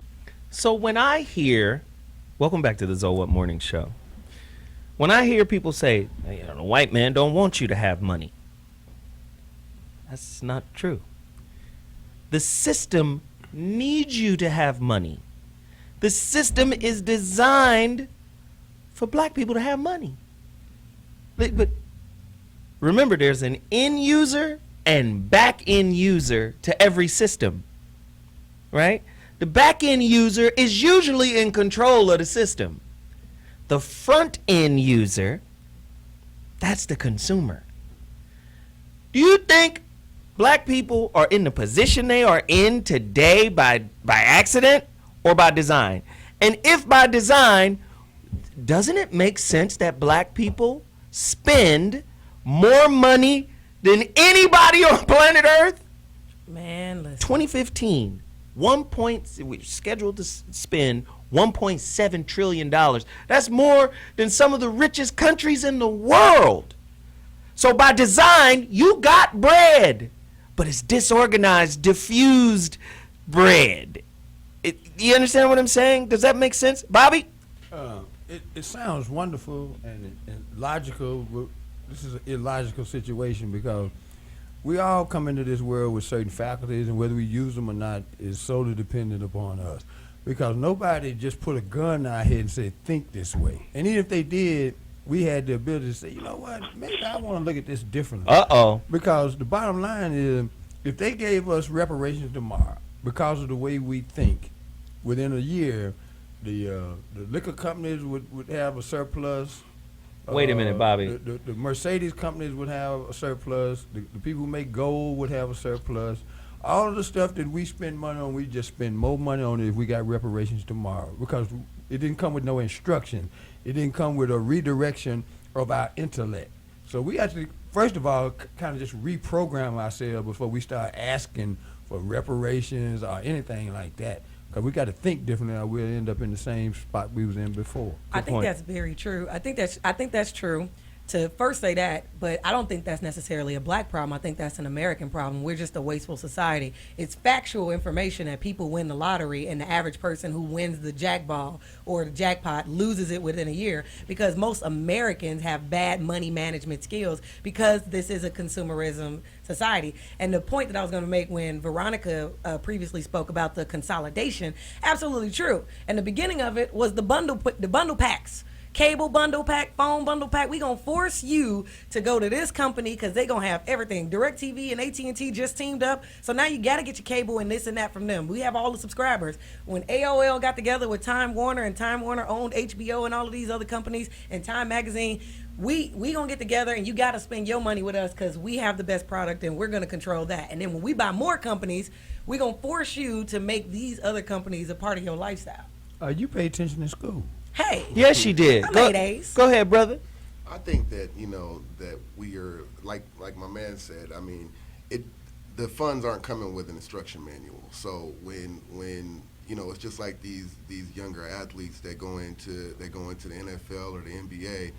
So when I hear, welcome back to the Zoe What Morning Show. When I hear people say, the white man don't want you to have money, that's not true. The system needs you to have money. The system is designed for black people to have money. But remember, there's an end user and back end user to every system, right? The back end user is usually in control of the system. The front end user, that's the consumer. Do you think black people are in the position they are in today by accident or by design? And if by design, doesn't it make sense that black people spend more money than anybody on planet Earth?
Man, listen.
2015, we're scheduled to spend $1.7 trillion. That's more than some of the richest countries in the world. So by design, you got bread, but it's disorganized, diffused bread. You understand what I'm saying? Does that make sense? Bobby?
It sounds wonderful and logical. This is an illogical situation because we all come into this world with certain faculties, and whether we use them or not is solely dependent upon us. Because nobody just put a gun in our head and said, think this way. And even if they did, we had the ability to say, you know what, maybe I want to look at this differently.
Uh-oh.
Because the bottom line is, if they gave us reparations tomorrow because of the way we think, within a year, the liquor companies would have a surplus.
Wait a minute, Bobby.
The Mercedes companies would have a surplus. The people who make gold would have a surplus. All of the stuff that we spend money on, we just spend more money on it if we got reparations tomorrow, because it didn't come with no instruction. It didn't come with a redirection of our intellect. So we actually, first of all, kind of just reprogram ourselves before we start asking for reparations or anything like that. Because we got to think differently, or we'll end up in the same spot we was in before.
I think that's very true. I think that's true. to first say that, but I don't think that's necessarily a black problem. I think that's an American problem. We're just a wasteful society. It's factual information that people win the lottery and the average person who wins the jackball or the jackpot loses it within a year, because most Americans have bad money management skills because this is a consumerism society. And the point that I was going to make when Veronica previously spoke about the consolidation, absolutely true. And the beginning of it was the bundle packs. Cable bundle pack, phone bundle pack. We gonna force you to go to this company because they gonna have everything. DirecTV and AT&T just teamed up, so now you gotta get your cable and this and that from them. We have all the subscribers. When AOL got together with Time Warner, and Time Warner owned HBO and all of these other companies and Time Magazine, we gonna get together and you gotta spend your money with us because we have the best product and we're gonna control that. And then when we buy more companies, we gonna force you to make these other companies a part of your lifestyle.
You pay attention in school.
Hey.
Yes, she did. Go ahead, brother.
I think that that we are like my man said. I mean, the funds aren't coming with an instruction manual. So when it's just like these younger athletes that go into the NFL or the NBA,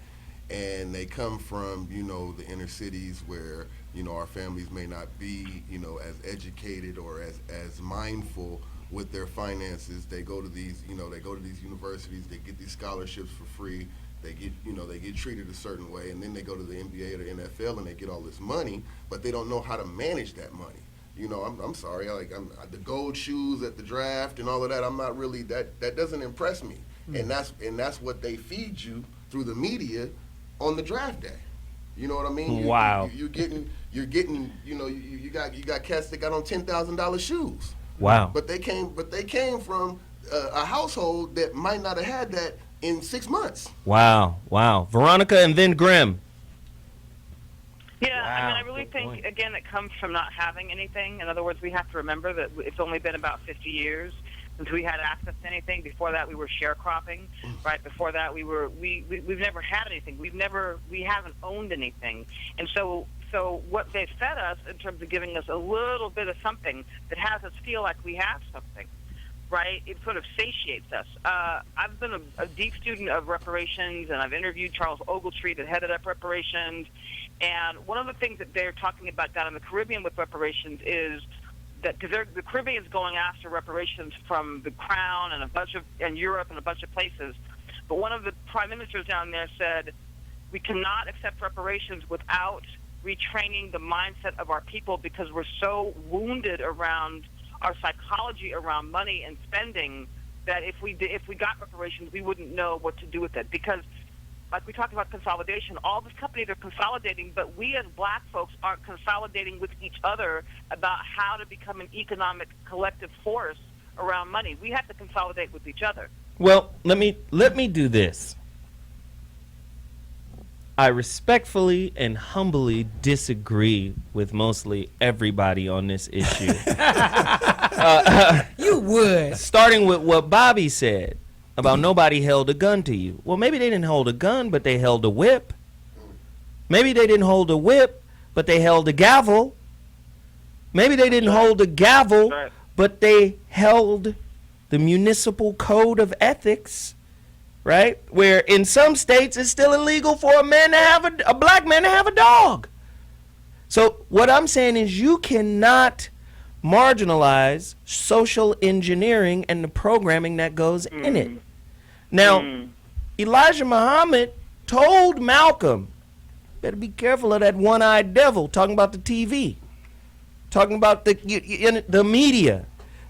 and they come from the inner cities where our families may not be as educated or as mindful with their finances. They go to these universities, they get these scholarships for free, they get treated a certain way, and then they go to the NBA or the NFL and they get all this money, but they don't know how to manage that money. I'm sorry, the gold shoes at the draft and all of that, I'm not really, that doesn't impress me. And that's what they feed you through the media on the draft day. You know what I mean?
Wow.
You're getting you got cats that got on $10,000 shoes.
Wow.
But they came from a household that might not have had that in 6 months.
Wow. Veronica and then Ghrimmm.
Yeah, I mean, I really think, again, it comes from not having anything. In other words, we have to remember that it's only been about 50 years since we had access to anything. Before that, we were sharecropping, right? Before that, we've never had anything. We haven't owned anything. And so what they've fed us in terms of giving us a little bit of something that has us feel like we have something, right? It sort of satiates us. I've been a deep student of reparations, and I've interviewed Charles Ogletree that headed up reparations. And one of the things that they're talking about down in the Caribbean with reparations is that the Caribbean's going after reparations from the Crown and Europe and a bunch of places. But one of the prime ministers down there said, we cannot accept reparations without retraining the mindset of our people, because we're so wounded around our psychology around money and spending that if we got reparations, we wouldn't know what to do with it. Because, like we talked about consolidation, all these companies are consolidating, but we as black folks aren't consolidating with each other about how to become an economic collective force around money. We have to consolidate with each other.
Well, let me do this. I respectfully and humbly disagree with mostly everybody on this issue.
You would.
Starting with what Bobby said about nobody held a gun to you. Well, maybe they didn't hold a gun, but they held a whip. Maybe they didn't hold a whip, but they held a gavel. Maybe they didn't hold a gavel, but they held the municipal code of ethics. Right? Where in some states it's still illegal for a black man to have a dog. So what I'm saying is you cannot marginalize social engineering and the programming that goes in it. Now, Elijah Muhammad told Malcolm, better be careful of that one-eyed devil, talking about the TV, talking about the media.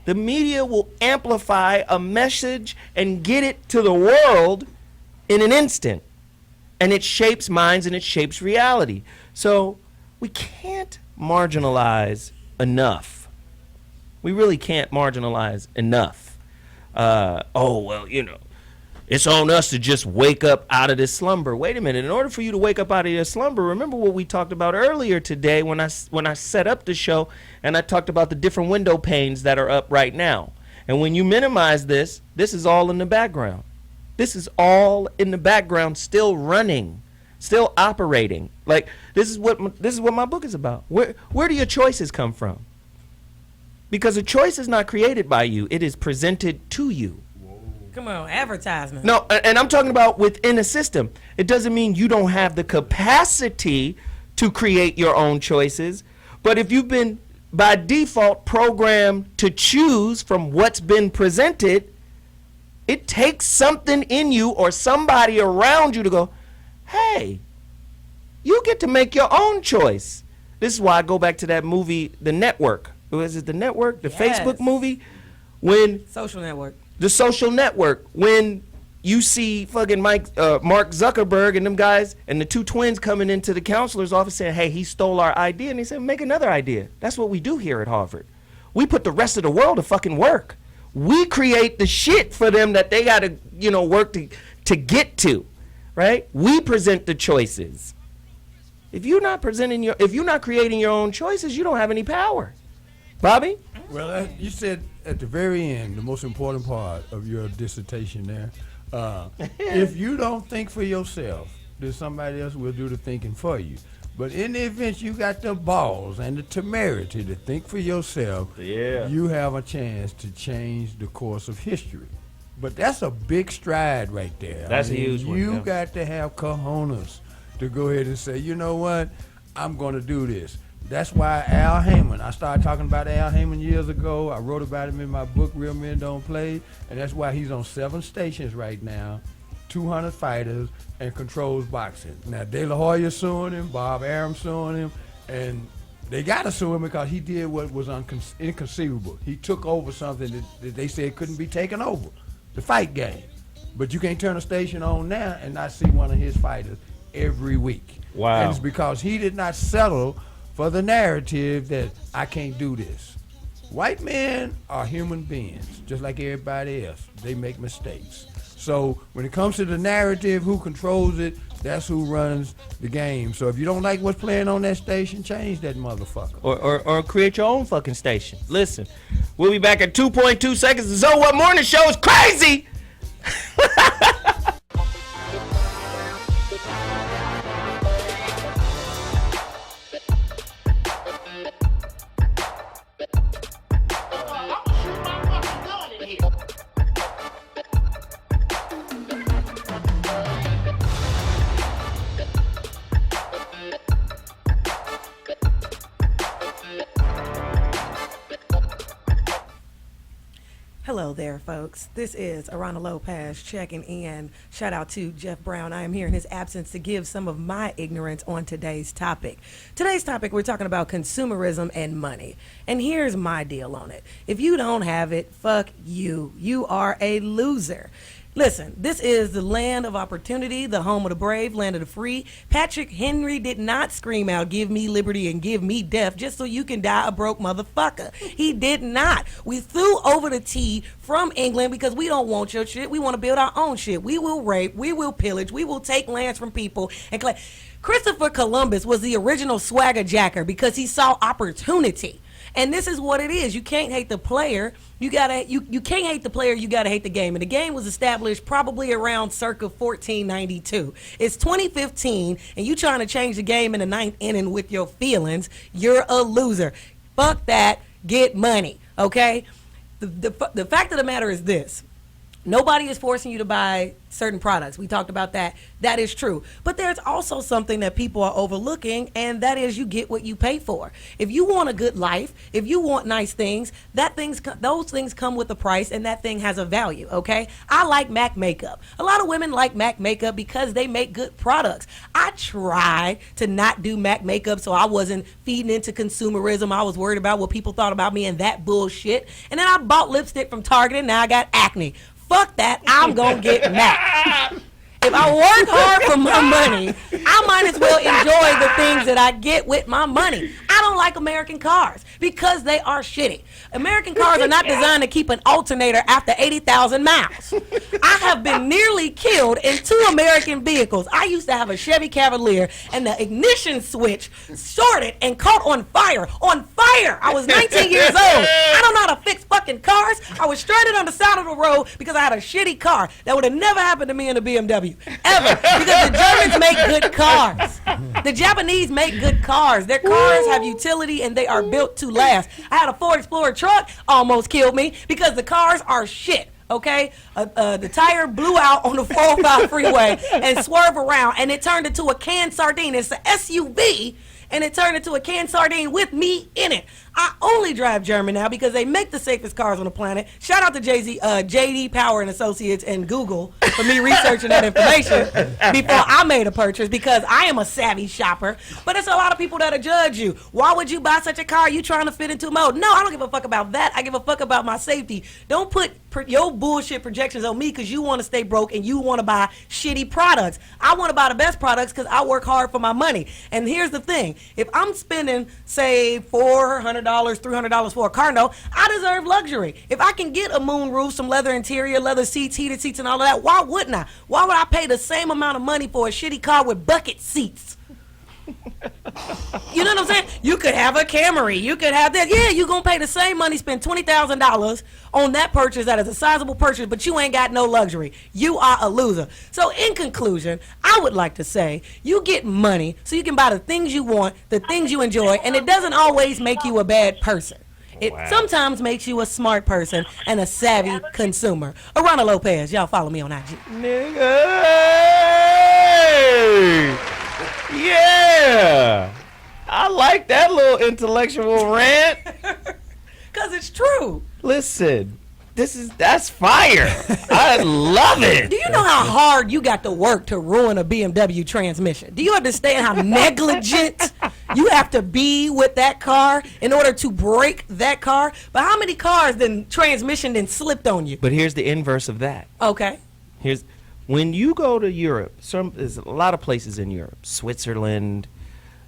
The media will amplify a message and get it to the world in an instant. And it shapes minds and it shapes reality. So we can't marginalize enough. We really can't marginalize enough. It's on us to just wake up out of this slumber. Wait a minute. In order for you to wake up out of your slumber, remember what we talked about earlier today when I set up the show and I talked about the different window panes that are up right now. And when you minimize this is all in the background. This is all in the background, still running, still operating. Like this is what my book is about. Where do your choices come from? Because a choice is not created by you. It is presented to you.
Come on, advertisement.
No, and I'm talking about within a system. It doesn't mean you don't have the capacity to create your own choices, but if you've been by default programmed to choose from what's been presented, it takes something in you or somebody around you to go, hey, you get to make your own choice. This is why I go back to that movie, The Network. Was it The Network? The
Yes.
Facebook movie? When
Social Network.
The Social Network. When you see fucking Mark Zuckerberg and them guys and the two twins coming into the counselor's office saying, hey, he stole our idea. And they said, make another idea. That's what we do here at Harvard. We put the rest of the world to fucking work. We create the shit for them that they got to, work to get to, right? We present the choices. If you're not creating your own choices, you don't have any power. Bobby?
Well, you said at the very end, the most important part of your dissertation there, if you don't think for yourself, then somebody else will do the thinking for you. But in the event you got the balls and the temerity to think for yourself, you have a chance to change the course of history. But that's a big stride right there.
That's a huge one.
You got to have cojones to go ahead and say, you know what, I'm going to do this. That's why Al Heyman, I started talking about Al Heyman years ago. I wrote about him in my book, Real Men Don't Play, and that's why he's on 7 stations right now, 200 fighters, and controls boxing. Now, De La Hoya suing him, Bob Arum suing him, and they got to sue him because he did what was inconceivable. He took over something that they said couldn't be taken over, the fight game. But you can't turn a station on now and not see one of his fighters every week.
Wow.
And it's because he did not settle for the narrative that I can't do this. White men are human beings, just like everybody else. They make mistakes. So when it comes to the narrative, who controls it, that's who runs the game. So if you don't like what's playing on that station, change that motherfucker.
Or create your own fucking station. Listen, we'll be back in 2.2 seconds. The So What Morning Show is crazy!
Hello there, folks. This is Aarona Lopez checking in. Shout out to Jeff Brown. I am here in his absence to give some of my ignorance on today's topic. Today's topic, we're talking about consumerism and money. And here's my deal on it. If you don't have it, fuck you. You are a loser. Listen, this is the land of opportunity, the home of the brave, land of the free. Patrick Henry did not scream out, give me liberty and give me death, just so you can die a broke motherfucker. He did not. We threw over the tea from England because we don't want your shit. We want to build our own shit. We will rape, we will pillage, we will take lands from people and collect. Christopher Columbus was the original swagger jacker because he saw opportunity. And this is what it is. You can't hate the player. You can't hate the player. You gotta hate the game. And the game was established probably around circa 1492. It's 2015, and you trying to change the game in the 9th inning with your feelings. You're a loser. Fuck that. Get money. Okay. The fact of the matter is this. Nobody is forcing you to buy certain products. We talked about that. That is true. But there's also something that people are overlooking, and that is you get what you pay for. If you want a good life, if you want nice things, those things come with a price, and that thing has a value, okay? I like MAC makeup. A lot of women like MAC makeup because they make good products. I tried to not do MAC makeup so I wasn't feeding into consumerism. I was worried about what people thought about me and that bullshit. And then I bought lipstick from Target, and now I got acne. Fuck that, I'm gonna get MAC. If I work hard for my money, I might as well enjoy the things that I get with my money. I don't like American cars because they are shitty. American cars are not designed to keep an alternator after 80,000 miles. I have been nearly killed in 2 American vehicles. I used to have a Chevy Cavalier, and the ignition switch shorted and caught on fire. On fire! I was 19 years old. I don't know how to fix fucking cars. I was stranded on the side of the road because I had a shitty car. That would have never happened to me in a BMW. Ever. Because the Germans make good cars. The Japanese make good cars. Their cars have utility and they are built to last. I had a Ford Explorer truck, almost killed me because the cars are shit. okay? The tire blew out on the 405 freeway and swerved around, and it turned into a canned sardine. It's an SUV, and it turned into a canned sardine with me in it. I only drive German now because they make the safest cars on the planet. Shout out to JD Power and Associates and Google for me researching that information before I made a purchase, because I am a savvy shopper. But it's a lot of people that'll judge you. Why would you buy such a car? You trying to fit into a mode? No, I don't give a fuck about that. I give a fuck about my safety. Don't put your bullshit projections on me because you want to stay broke and you want to buy shitty products. I want to buy the best products because I work hard for my money. And here's the thing. If I'm spending, say, $400, $300 for a car note, I deserve luxury. If I can get a moon roof, some leather interior, leather seats, heated seats, and all of that, why wouldn't I? Why would I pay the same amount of money for a shitty car with bucket seats? You know what I'm saying? You could have a Camry. You could have that. Yeah, you're going to pay the same money, spend $20,000 on that purchase that is a sizable purchase, but you ain't got no luxury. You are a loser. So in conclusion, I would like to say you get money so you can buy the things you want, the things you enjoy, and it doesn't always make you a bad person. It sometimes makes you a smart person and a savvy consumer. Aarona Lopez, y'all follow me on IG.
Nigga! Yeah, I like that little intellectual rant.
Cause it's true.
Listen, that's fire. I love it.
Do you know how hard you got to work to ruin a BMW transmission? Do you understand how negligent you have to be with that car in order to break that car? But how many cars then transmission then slipped on you?
But here's the inverse of that.
Okay.
When you go to Europe, there's a lot of places in Europe, Switzerland,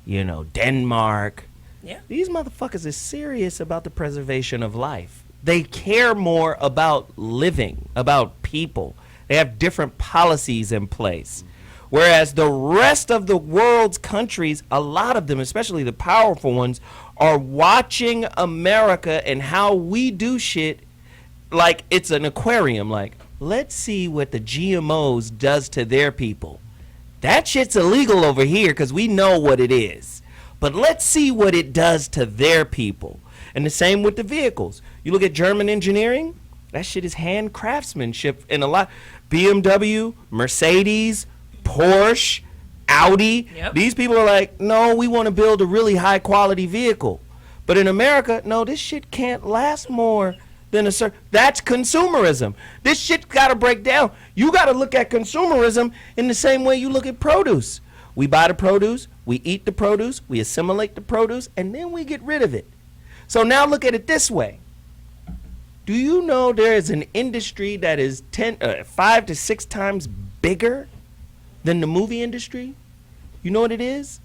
Denmark.
Yeah.
These motherfuckers are serious about the preservation of life. They care more about living, about people. They have different policies in place. Whereas the rest of the world's countries, a lot of them, especially the powerful ones, are watching America and how we do shit like it's an aquarium. Like, let's see what the GMOs does to their people. That shit's illegal over here because we know what it is. But let's see what it does to their people. And the same with the vehicles. You look at German engineering, that shit is hand craftsmanship in a lot. BMW, Mercedes, Porsche, Audi. Yep. These people are like, no, we want to build a really high quality vehicle. But in America, no, this shit can't last more than a certain. That's consumerism. This shit got to break down. You got to look at consumerism in the same way you look at produce. We buy the produce, we eat the produce, we assimilate the produce, and then we get rid of it. So now look at it this way. Do you know there is an industry that is 5 to 6 times bigger than the movie industry? You know what it is?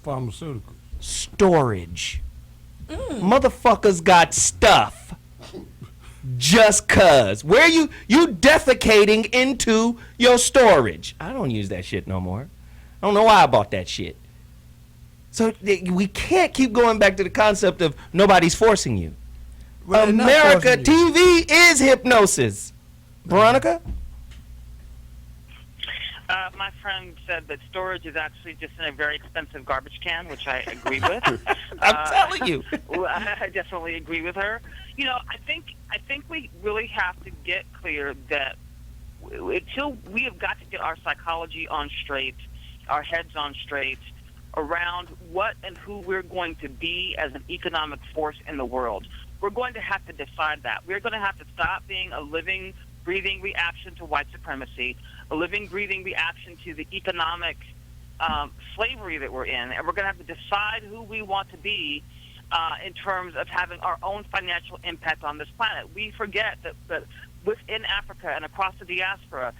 Pharmaceuticals.
Storage. Motherfuckers got stuff. Just cuz. Where you defecating into your storage? I don't use that shit no more. I don't know why I bought that shit. So we can't keep going back to the concept of nobody's forcing you. Well, America TV is hypnosis. Veronica?
My friend said that storage is actually just in a very expensive garbage can, which I agree with.
I'm telling you.
I definitely agree with her. I think we really have to get clear that until we have got to get our psychology on straight, our heads on straight, around what and who we're going to be as an economic force in the world. We're going to have to decide that. We're going to have to stop being a living, breathing reaction to white supremacy, a living, breathing reaction to the economic slavery that we're in, and we're going to have to decide who we want to be in terms of having our own financial impact on this planet. We forget that within Africa and across the diaspora,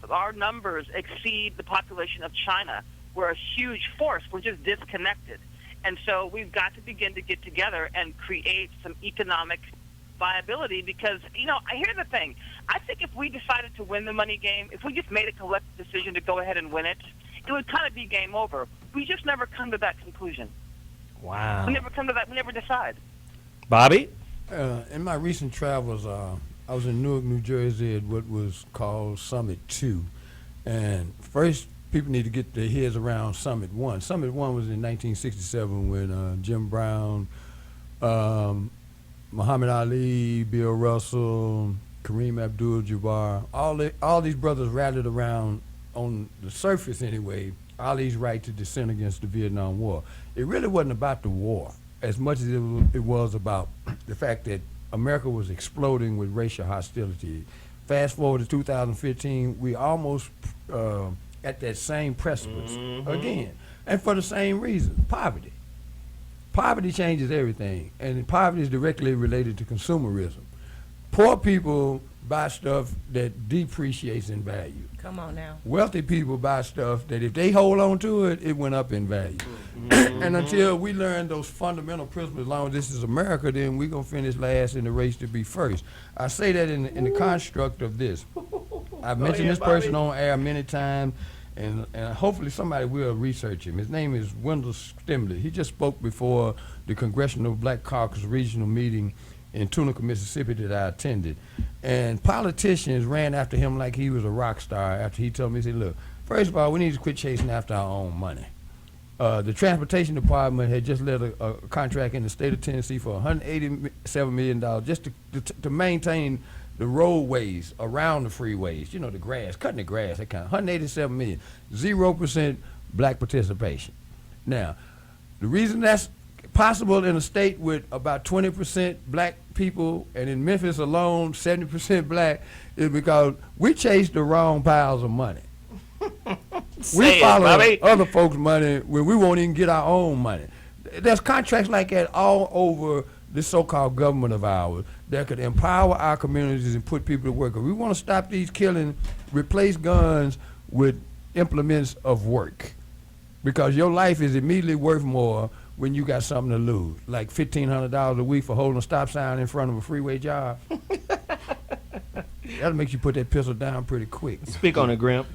our numbers exceed the population of China. We're a huge force. We're just disconnected. And so we've got to begin to get together and create some economic viability because, here's the thing. I think if we decided to win the money game, if we just made a collective decision to go ahead and win it, it would kind of be game over. We just never come to that conclusion.
Wow.
We never come to that. We never decide.
Bobby?
In my recent travels, I was in Newark, New Jersey at what was called Summit 2. And first, people need to get their heads around Summit 1. Summit 1 was in 1967 when Jim Brown, Muhammad Ali, Bill Russell, Kareem Abdul-Jabbar, all these brothers rallied around, on the surface anyway, Ali's right to dissent against the Vietnam War. It really wasn't about the war as much as it was about the fact that America was exploding with racial hostility. Fast forward to 2015, we almost at that same precipice again. And for the same reason, poverty. Poverty changes everything, and poverty is directly related to consumerism. Poor people buy stuff that depreciates in value.
Come on now.
Wealthy people buy stuff that if they hold on to it, it went up in value. And until we learn those fundamental principles, as long as this is America, then we're going to finish last in the race to be first. I say that in the construct of this. I've mentioned this person on air many times, and hopefully somebody will research him. His name is Wendell Stimley. He just spoke before the Congressional Black Caucus Regional Meeting in Tunica, Mississippi that I attended. And politicians ran after him like he was a rock star after he told me, he said, look, first of all, we need to quit chasing after our own money. The Transportation Department had just let a contract in the state of Tennessee for $187 million just to maintain the roadways around the freeways, you know, the grass, cutting the grass, that kind of, $187 million, 0% black participation. Now, the reason that's possible in a state with about 20% black people, and in Memphis alone, 70% black, is because we chase the wrong piles of money. We follow other folks' money when we won't even get our own money. There's contracts like that all over this so-called government of ours that could empower our communities and put people to work. If we want to stop these killing, replace guns with implements of work, because your life is immediately worth more when you got something to lose, like $1,500 a week for holding a stop sign in front of a freeway job. That'll make you put that pistol down pretty quick.
Speak on it, Ghrimmm.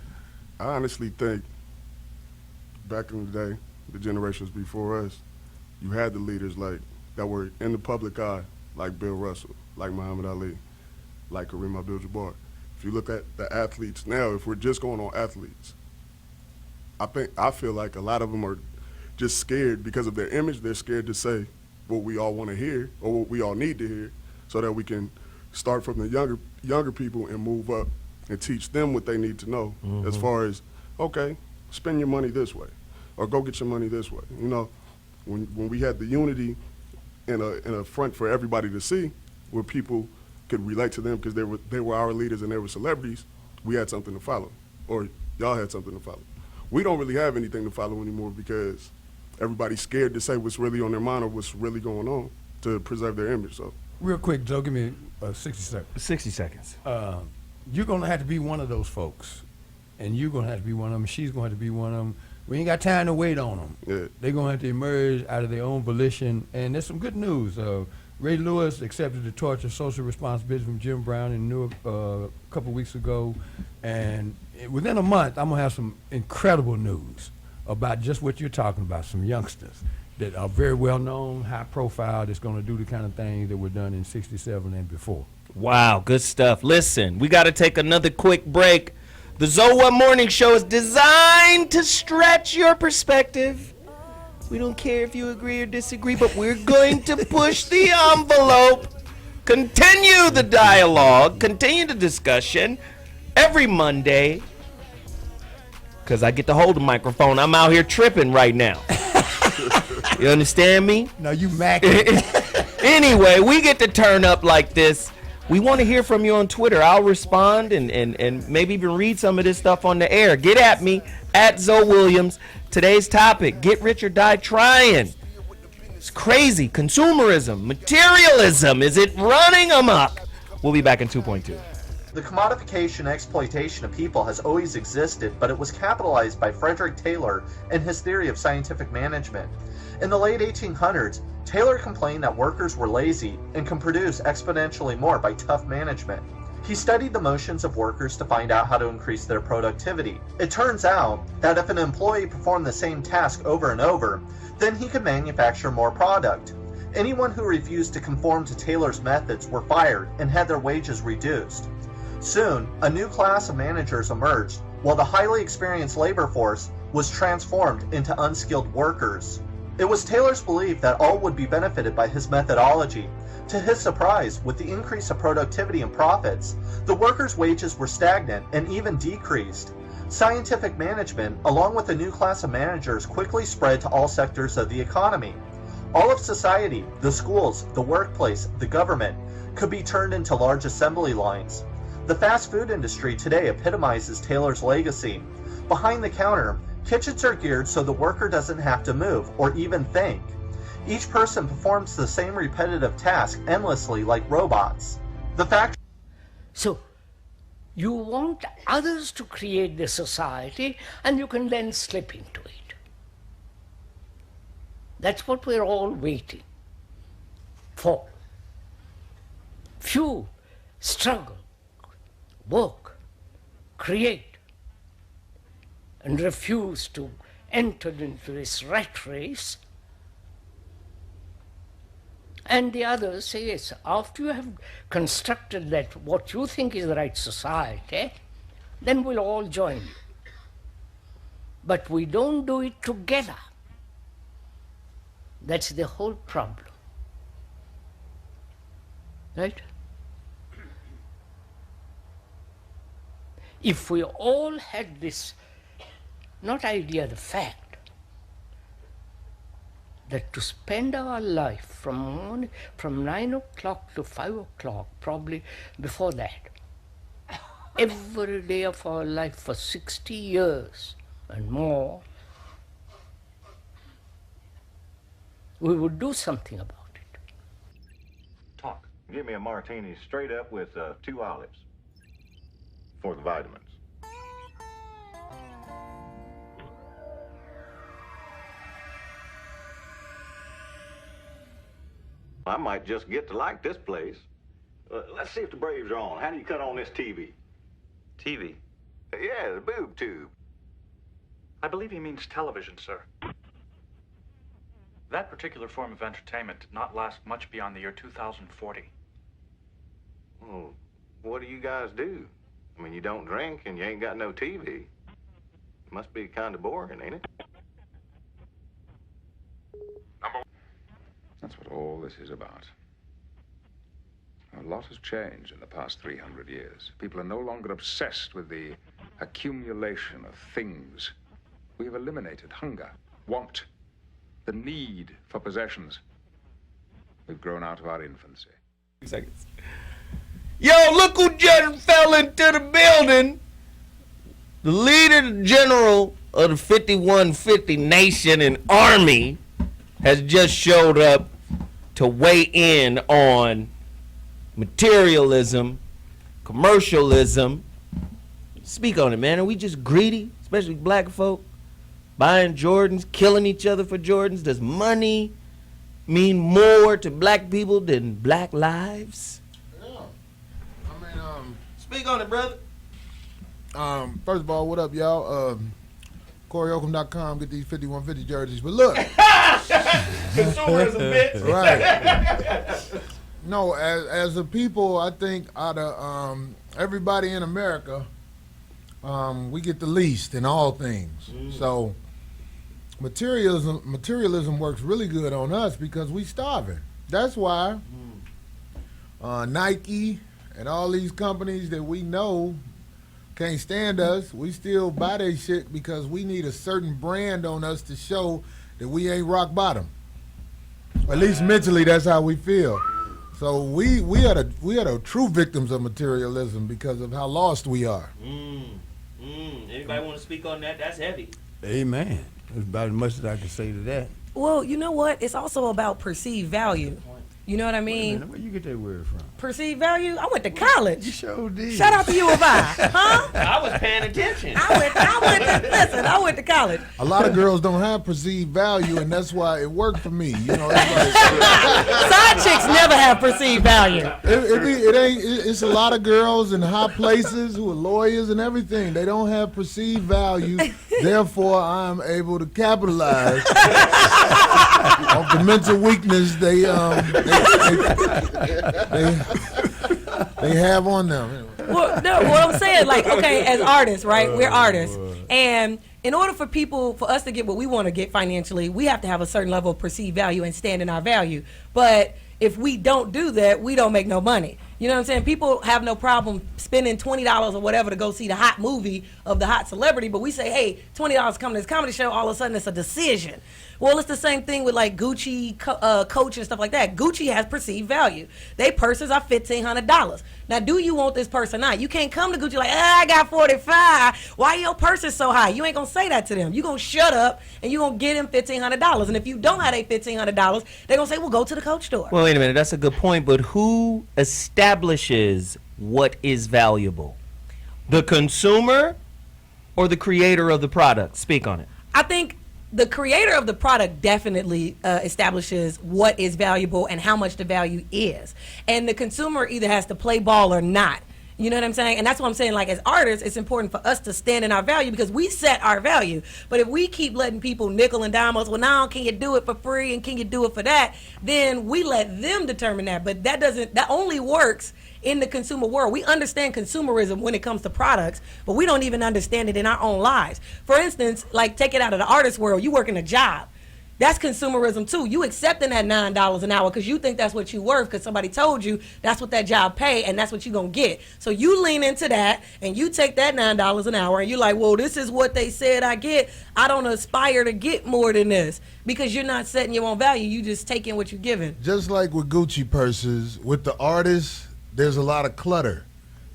I honestly think back in the day, the generations before us, you had the leaders like that were in the public eye, like Bill Russell, like Muhammad Ali, like Kareem Abdul-Jabbar. If you look at the athletes now, if we're just going on athletes, I feel like a lot of them are just scared because of their image. They're scared to say what we all want to hear or what we all need to hear, so that we can start from the younger people and move up and teach them what they need to know, as far as, okay, spend your money this way, or go get your money this way. You know, when we had the unity in a front for everybody to see, where people could relate to them because they were our leaders and they were celebrities, we had something to follow, or y'all had something to follow. We don't really have anything to follow anymore because everybody's scared to say what's really on their mind or what's really going on to preserve their image. So,
real quick, Joe, give me 60 seconds.
60 seconds.
You're going to have to be one of those folks, and you're going to have to be one of them, she's going to have to be one of them. We ain't got time to wait on them.
Yeah.
They're going to have to emerge out of their own volition, and there's some good news. Ray Lewis accepted the torch of social responsibility from Jim Brown in Newark a couple weeks ago, and within a month, I'm going to have some incredible news about just what you're talking about, some youngsters that are very well known, high profile, that's going to do the kind of things that were done in '67 and before.
Wow, good stuff. Listen, we got to take another quick break. The Zoa Morning Show is designed to stretch your perspective. We don't care if you agree or disagree, but we're going to push the envelope, continue the dialogue, continue the discussion every Monday, because I get to hold the microphone. I'm out here tripping right now. You understand me?
No, you macking.
Anyway, we get to turn up like this. We want to hear from you on Twitter. I'll respond and maybe even read some of this stuff on the air. Get at me, at Zoe Williams. Today's topic, get rich or die trying. It's crazy. Consumerism, materialism, is it running amok? We'll be back in 2.2.
The commodification and exploitation of people has always existed, but it was capitalized by Frederick Taylor and his theory of scientific management. In the late 1800s, Taylor complained that workers were lazy and can produce exponentially more by tough management. He studied the motions of workers to find out how to increase their productivity. It turns out that if an employee performed the same task over and over, then he could manufacture more product. Anyone who refused to conform to Taylor's methods were fired and had their wages reduced. Soon, a new class of managers emerged, while the highly experienced labor force was transformed into unskilled workers. It was Taylor's belief that all would be benefited by his methodology. To his surprise, with the increase of productivity and profits, the workers' wages were stagnant and even decreased. Scientific management, along with a new class of managers, quickly spread to all sectors of the economy. All of society, the schools, the workplace, the government, could be turned into large assembly lines. The fast food industry today epitomizes Taylor's legacy. Behind the counter, kitchens are geared so the worker doesn't have to move or even think. Each person performs the same repetitive task endlessly like robots. The fact.
So, you want others to create the society and you can then slip into it. That's what we're all waiting for. Few struggle, work, create, and refuse to enter into this rat race. And the others say, yes, after you have constructed that, what you think is the right society, then we'll all join you. But we don't do it together. That's the whole problem. Right? If we all had this, not idea, the fact, that to spend our life from 9 o'clock to 5 o'clock, probably before that, every day of our life for 60 years and more, we would do something about it.
Talk. Give me a martini straight up with 2 olives for the vitamins. I might just get to like this place. Let's see if the Braves are on. How do you cut on this TV?
TV?
Yeah, the boob tube.
I believe he means television, sir. That particular form of entertainment did not last much beyond the year 2040.
Well, what do you guys do? I mean, you don't drink and you ain't got no TV. It must be kind of boring, ain't it?
That's what all this is about. A lot has changed in the past 300 years. People are no longer obsessed with the accumulation of things. We have eliminated hunger, want, the need for possessions. We've grown out of our infancy.
2 seconds. Yo, look who just fell into the building. The leader general of the 5150 Nation and Army has just showed up to weigh in on materialism, commercialism. Speak on it, man. Are we just greedy, especially black folk, buying Jordans, killing each other for Jordans? Does money mean more to black people than black lives?
Yeah. I mean,
speak on it, brother.
First of all, what up, y'all? CoreyHolcomb.com, get these 5150 jerseys. But look.
Consumerism, bitch.
Right. No, as a people, I think out of everybody in America, we get the least in all things. So materialism works really good on us because we starving. That's why Nike and all these companies that we know can't stand us, we still buy their shit because we need a certain brand on us to show that we ain't rock bottom. At least mentally, that's how we feel. So we are the true victims of materialism because of how lost we are.
Anybody want to speak on that? That's heavy.
Amen. That's about as much as I can say to that.
Well, you know what? It's also about perceived value. You know what I mean?
Where you get that word from?
Perceived value? I went to college.
You sure did.
Shout out to U of I. Huh?
I was paying attention.
I went to college.
A lot of girls don't have perceived value, and that's why it worked for me. You know, it's like,
side chicks never have perceived value.
It's a lot of girls in high places who are lawyers and everything. They don't have perceived value. Therefore, I'm able to capitalize on the mental weakness they have on them.
Well, no, what I'm saying, like, okay, as artists, right? We're artists. And in order for us to get what we want to get financially, we have to have a certain level of perceived value and stand in our value. But if we don't do that, we don't make no money. You know what I'm saying? People have no problem spending $20 or whatever to go see the hot movie of the hot celebrity, but we say, hey, $20 come to this comedy show, all of a sudden it's a decision. Well, it's the same thing with like Gucci, Coach and stuff like that. Gucci has perceived value. They purses are $1,500. Now, do you want this purse or not? You can't come to Gucci like, I got 45. Why your purse is so high? You ain't going to say that to them. You going to shut up and you going to get them $1,500. And if you don't have a $1,500, they're going to say, well, go to the Coach store.
Well, wait a minute. That's a good point. But who establishes what is valuable? The consumer or the creator of the product? Speak on it.
I think the creator of the product definitely establishes what is valuable and how much the value is. And the consumer either has to play ball or not. You know what I'm saying? And that's what I'm saying. Like, as artists, it's important for us to stand in our value because we set our value. But if we keep letting people nickel and dime us, well, now can you do it for free and can you do it for that? Then we let them determine that. But that only works in the consumer world. We understand consumerism when it comes to products, but we don't even understand it in our own lives. For instance, like, take it out of the artist world. You work in a job. That's consumerism too. You accepting that $9 an hour because you think that's what you worth because somebody told you that's what that job pay and that's what you're going to get. So you lean into that and you take that $9 an hour and you're like, well, this is what they said I get. I don't aspire to get more than this because you're not setting your own value. You just taking what you're given.
Just like with Gucci purses, with the artists, there's a lot of clutter.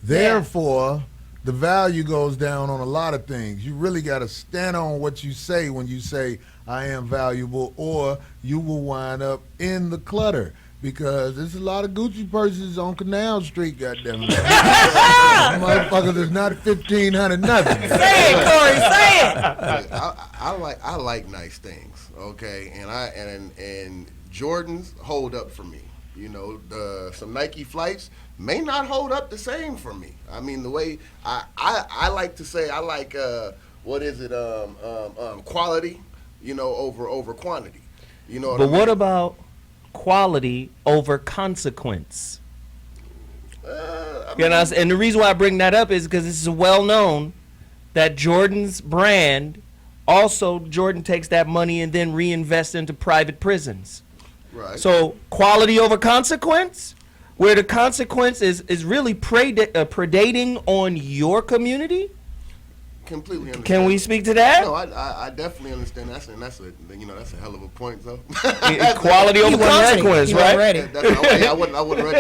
Therefore, the value goes down on a lot of things. You really got to stand on what you say when you say, I am valuable, or you will wind up in the clutter because there's a lot of Gucci purses on Canal Street, goddammit. Motherfuckers is not 1,500 nothing.
Say it, Corey, say it.
I like nice things, okay? And Jordans hold up for me. You know, some Nike flights may not hold up the same for me. I mean, the way I like to say, I like quality, you know, over quantity. You know.
But what about quality over consequence? You know, and the reason why I bring that up is because this is well known that Jordan's brand, also Jordan takes that money and then reinvests into private prisons.
Right.
So quality over consequence, where the consequence is really predating on your community.
Completely understand.
Can we speak to that?
No, I definitely understand that, and that's a hell of a point, though.
Quality over consequence, right?
I wasn't ready.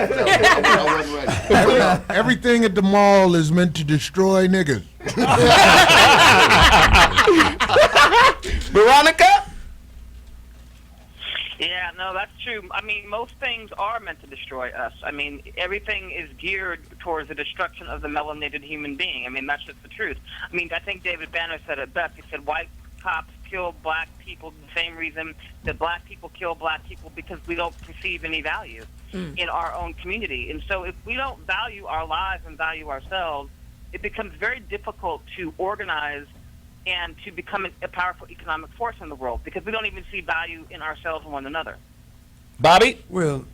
I wasn't ready.
Everything at the mall is meant to destroy niggas.
Veronica?
Yeah, no, that's true. I mean, most things are meant to destroy us. I mean, everything is geared towards the destruction of the melanated human being. I mean, that's just the truth. I mean, I think David Banner said it best. He said white cops kill black people the same reason that black people kill black people, because we don't perceive any value in our own community. And so if we don't value our lives and value ourselves, it becomes very difficult to organize and to become a powerful economic force in the world, because we don't even see value in ourselves and one another.
Bobby?
Well,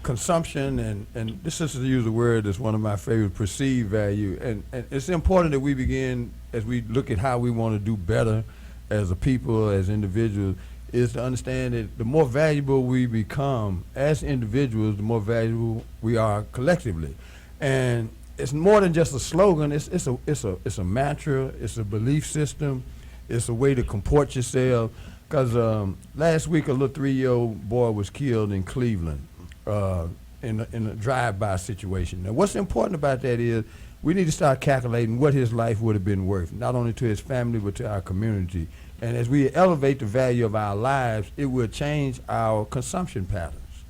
consumption, and this is to use a word that's one of my favorite, perceived value. And it's important that we begin, as we look at how we want to do better as a people, as individuals, is to understand that the more valuable we become as individuals, the more valuable we are collectively. And it's more than just a slogan. It's a mantra. It's a belief system. It's a way to comport yourself. Because last week a little 3-year-old boy was killed in Cleveland in a drive-by situation. Now, what's important about that is we need to start calculating what his life would have been worth, not only to his family but to our community. And as we elevate the value of our lives, it will change our consumption patterns.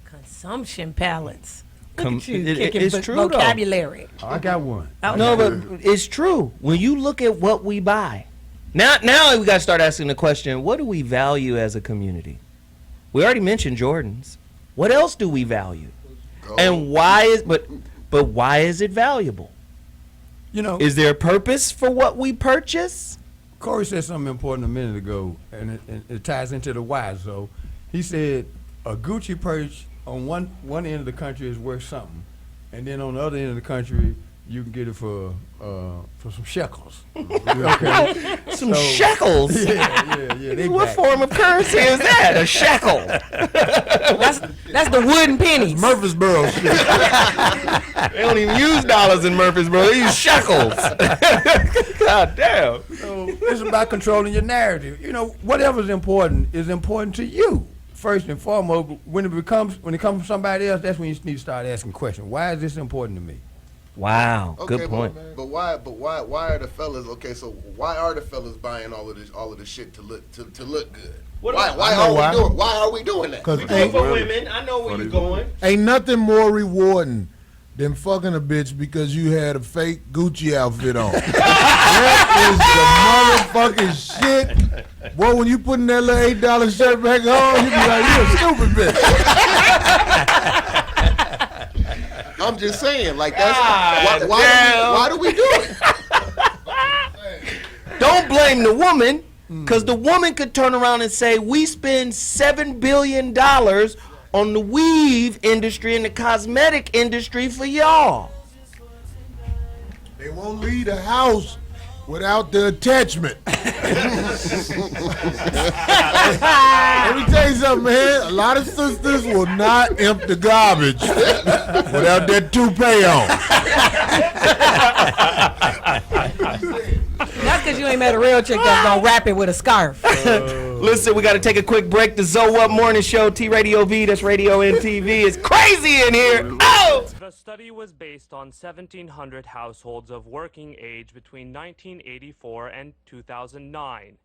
Consumption patterns.
It's true,
vocabulary.
Though. I got one.
No, but it's true. When you look at what we buy, now we got to start asking the question: what do we value as a community? We already mentioned Jordans. What else do we value? And why is but why is it valuable?
You know,
is there a purpose for what we purchase?
Corey said something important a minute ago, and it ties into the why. So he said a Gucci purse on one end of the country is worth something, and then on the other end of the country you can get it for some shekels.
Okay. Some shekels?
Yeah.
What form of currency is that? A shekel?
That's the wooden pennies.
Murfreesboro shit.
They don't even use dollars in Murfreesboro. They use shekels. God damn.
So it's about controlling your narrative. You know, whatever's important is important to you. First and foremost, when it comes from somebody else, that's when you need to start asking questions. Why is this important to me?
Wow,
Okay,
good point.
But why are the fellas why are the fellas buying all of this shit to look good? Why are we doing that?
We do it for women. I know where you're going.
Ain't nothing more rewarding than fucking a bitch because you had a fake Gucci outfit on. That is the motherfucking shit. Boy, when you putting that little $8 shirt back on, you be like, you a stupid bitch.
I'm just saying, like that's why do we do it?
Don't blame the woman, because the woman could turn around and say, we spend $7 billion on the weave industry and the cosmetic industry for y'all.
They won't leave the house without the attachment. Let me tell you something, man. A lot of sisters will not empty the garbage without that toupee on.
That's because you ain't met a real chick that's gonna wrap it with a scarf.
Listen, we got to take a quick break. The Zoe Up Morning Show, TradioV, that's Radio and TV. It's crazy in here. Oh!
The study was based on 1,700 households of working age between 1984 and 2009.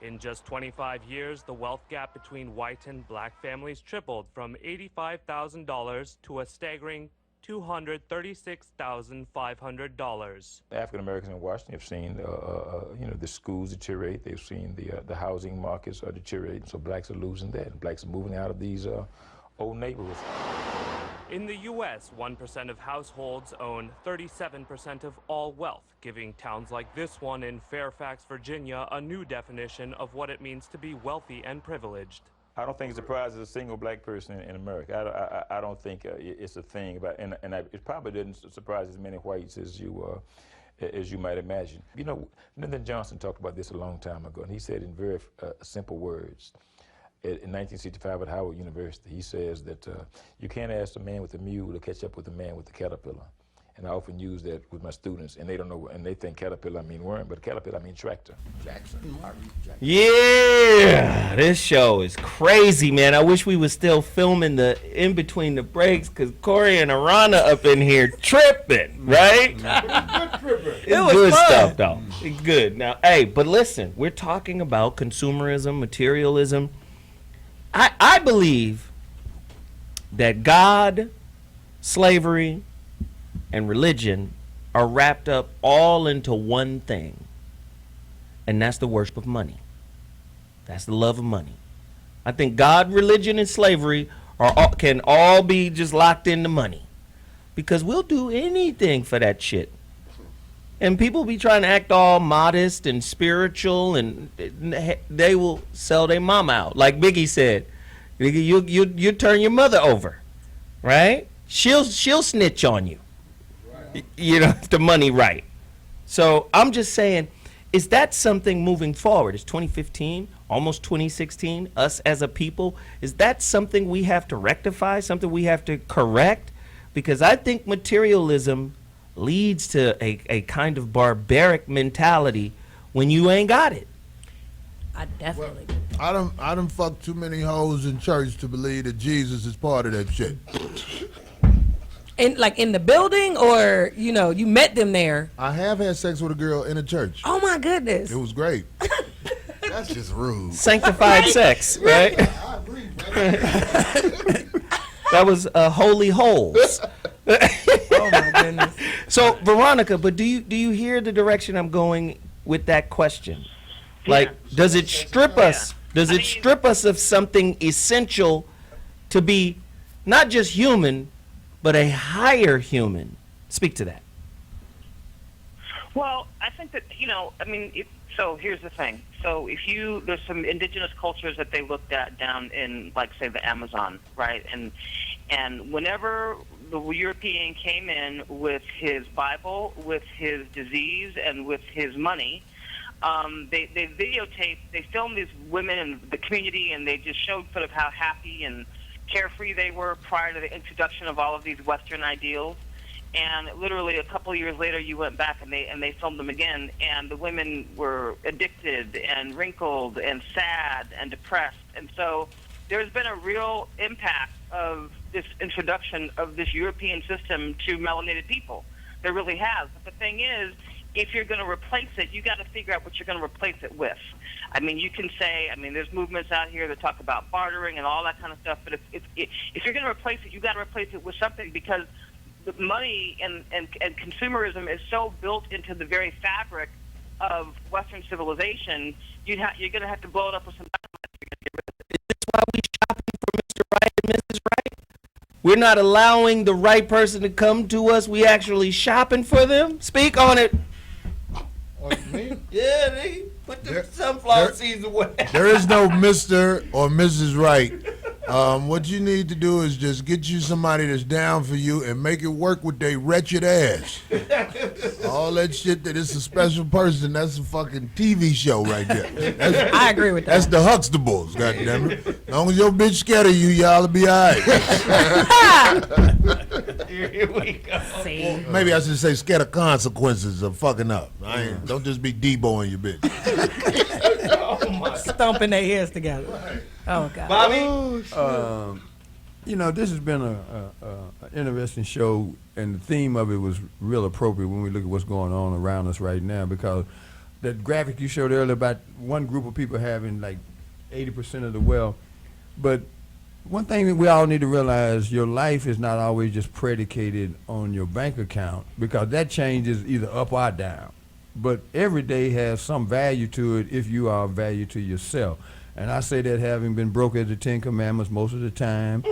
In just 25 years, the wealth gap between white and black families tripled from $85,000 to a staggering $236,500.
African Americans in Washington have seen, the schools deteriorate. They've seen the housing markets are deteriorating. So blacks are losing that, and blacks are moving out of these old neighborhoods.
In the U.S., 1% of households own 37% of all wealth, giving towns like this one in Fairfax, Virginia, a new definition of what it means to be wealthy and privileged.
I don't think it surprises a single black person in America. I don't think it's a thing about, and it probably didn't surprise as many whites as you might imagine. You know, Lyndon Johnson talked about this a long time ago, and he said in very simple words. In 1965 at Howard University, he says that you can't ask a man with a mule to catch up with a man with a caterpillar. And I often use that with my students, and they don't know, and they think caterpillar I mean worm, but caterpillar I mean tractor.
Yeah, this show is crazy, man. I wish we was still filming the in between the breaks, because Corey and Aarona up in here tripping, right? It was good fun stuff, though. It's good. Now, hey, but listen, we're talking about consumerism, materialism. I believe that God, slavery, and religion are wrapped up all into one thing, and that's the worship of money. That's the love of money. I think God, religion, and slavery can all be just locked into money, because we'll do anything for that shit. And people be trying to act all modest and spiritual, and they will sell their mama out. Like Biggie said, you turn your mother over, right? She'll snitch on you. You know, if the money right. So I'm just saying, is that something moving forward? It's 2015, almost 2016, us as a people. Is that something we have to rectify, something we have to correct? Because I think materialism leads to a kind of barbaric mentality when you ain't got it.
I definitely.
I done fucked too many hoes in church to believe that Jesus is part of that shit.
In the building, or you met them there?
I have had sex with a girl in a church.
Oh my goodness!
It was great.
That's just rude.
Sanctified sex, right?
I agree, man.
That was holy holes.
Oh my goodness.
So Veronica, but do you hear the direction I'm going with that question? Like, does it strip us? Does it strip us of something essential to be not just human, but a higher human? Speak to that.
Well, I think that, so here's the thing. So there's some indigenous cultures that they looked at down in, like, say, the Amazon, right? And whenever the European came in with his Bible, with his disease, and with his money. They videotaped, they filmed these women in the community, and they just showed sort of how happy and carefree they were prior to the introduction of all of these Western ideals. And literally a couple of years later, you went back and they filmed them again, and the women were addicted and wrinkled and sad and depressed. And so there's been a real impact of this introduction of this European system to melanated people. There really has. But the thing is, if you're going to replace it, you got to figure out what you're going to replace it with. I mean, you can say, I mean, there's movements out here that talk about bartering and all that kind of stuff. But if you're going to replace it, you got to replace it with something, because the money and consumerism is so built into the very fabric of Western civilization. You're going to have to blow it up with some dynamite.
Is this why we shopping for Mr. Right and Mrs. Right? We're not allowing the right person to come to us. We actually shopping for them. Speak on it.
Me?
Yeah, they put the sunflower seeds away.
There is no Mr. or Mrs. Right. What you need to do is just get you somebody that's down for you and make it work with their wretched ass. All that shit that it's a special person, that's a fucking TV show right there.
I agree with that.
That's the Huxtables, goddammit. As long as your bitch scared of you, y'all will be all right.
Here we go.
Well, maybe I should say scared of consequences of fucking up. Don't just be Deboing your bitch.
Stomping their heads together. Oh, God.
Bobby?
You know, this has been an interesting show, and the theme of it was real appropriate when we look at what's going on around us right now, because that graphic you showed earlier about one group of people having like 80% of the wealth. But one thing that we all need to realize, your life is not always just predicated on your bank account, because that changes either up or down. But every day has some value to it if you are of value to yourself. And I say that having been broke at the 10 Commandments most of the time,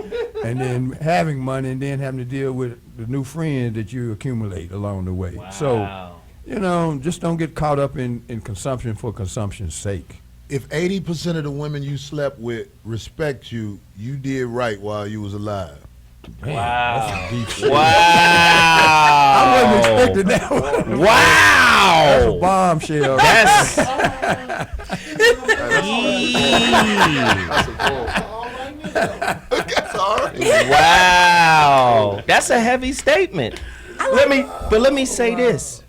and then having money and then having to deal with the new friends that you accumulate along the way. Wow. So, you know, just don't get caught up in consumption for consumption's sake.
If 80% of the women you slept with respect you, you did right while you was alive.
Damn,
wow.
That's some deep shit.
Wow.
I wasn't expecting that one.
Wow.
That's a bombshell.
That's... Wow. That's a heavy statement. Let me say this.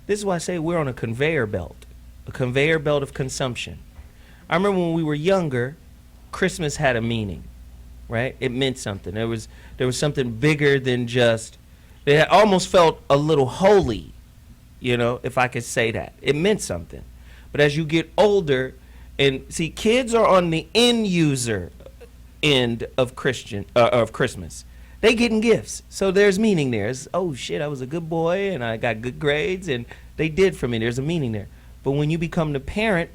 This is why I say we're on a conveyor belt of consumption. I remember when we were younger, Christmas had a meaning, right? It meant something. There was something bigger than just, it almost felt a little holy, you know, if I could say that. It meant something. But as you get older, and see, kids are on the end user end of Christmas. They getting gifts, so there's meaning there. It's, oh shit, I was a good boy and I got good grades and they did for me. There's a meaning there. But when you become the parent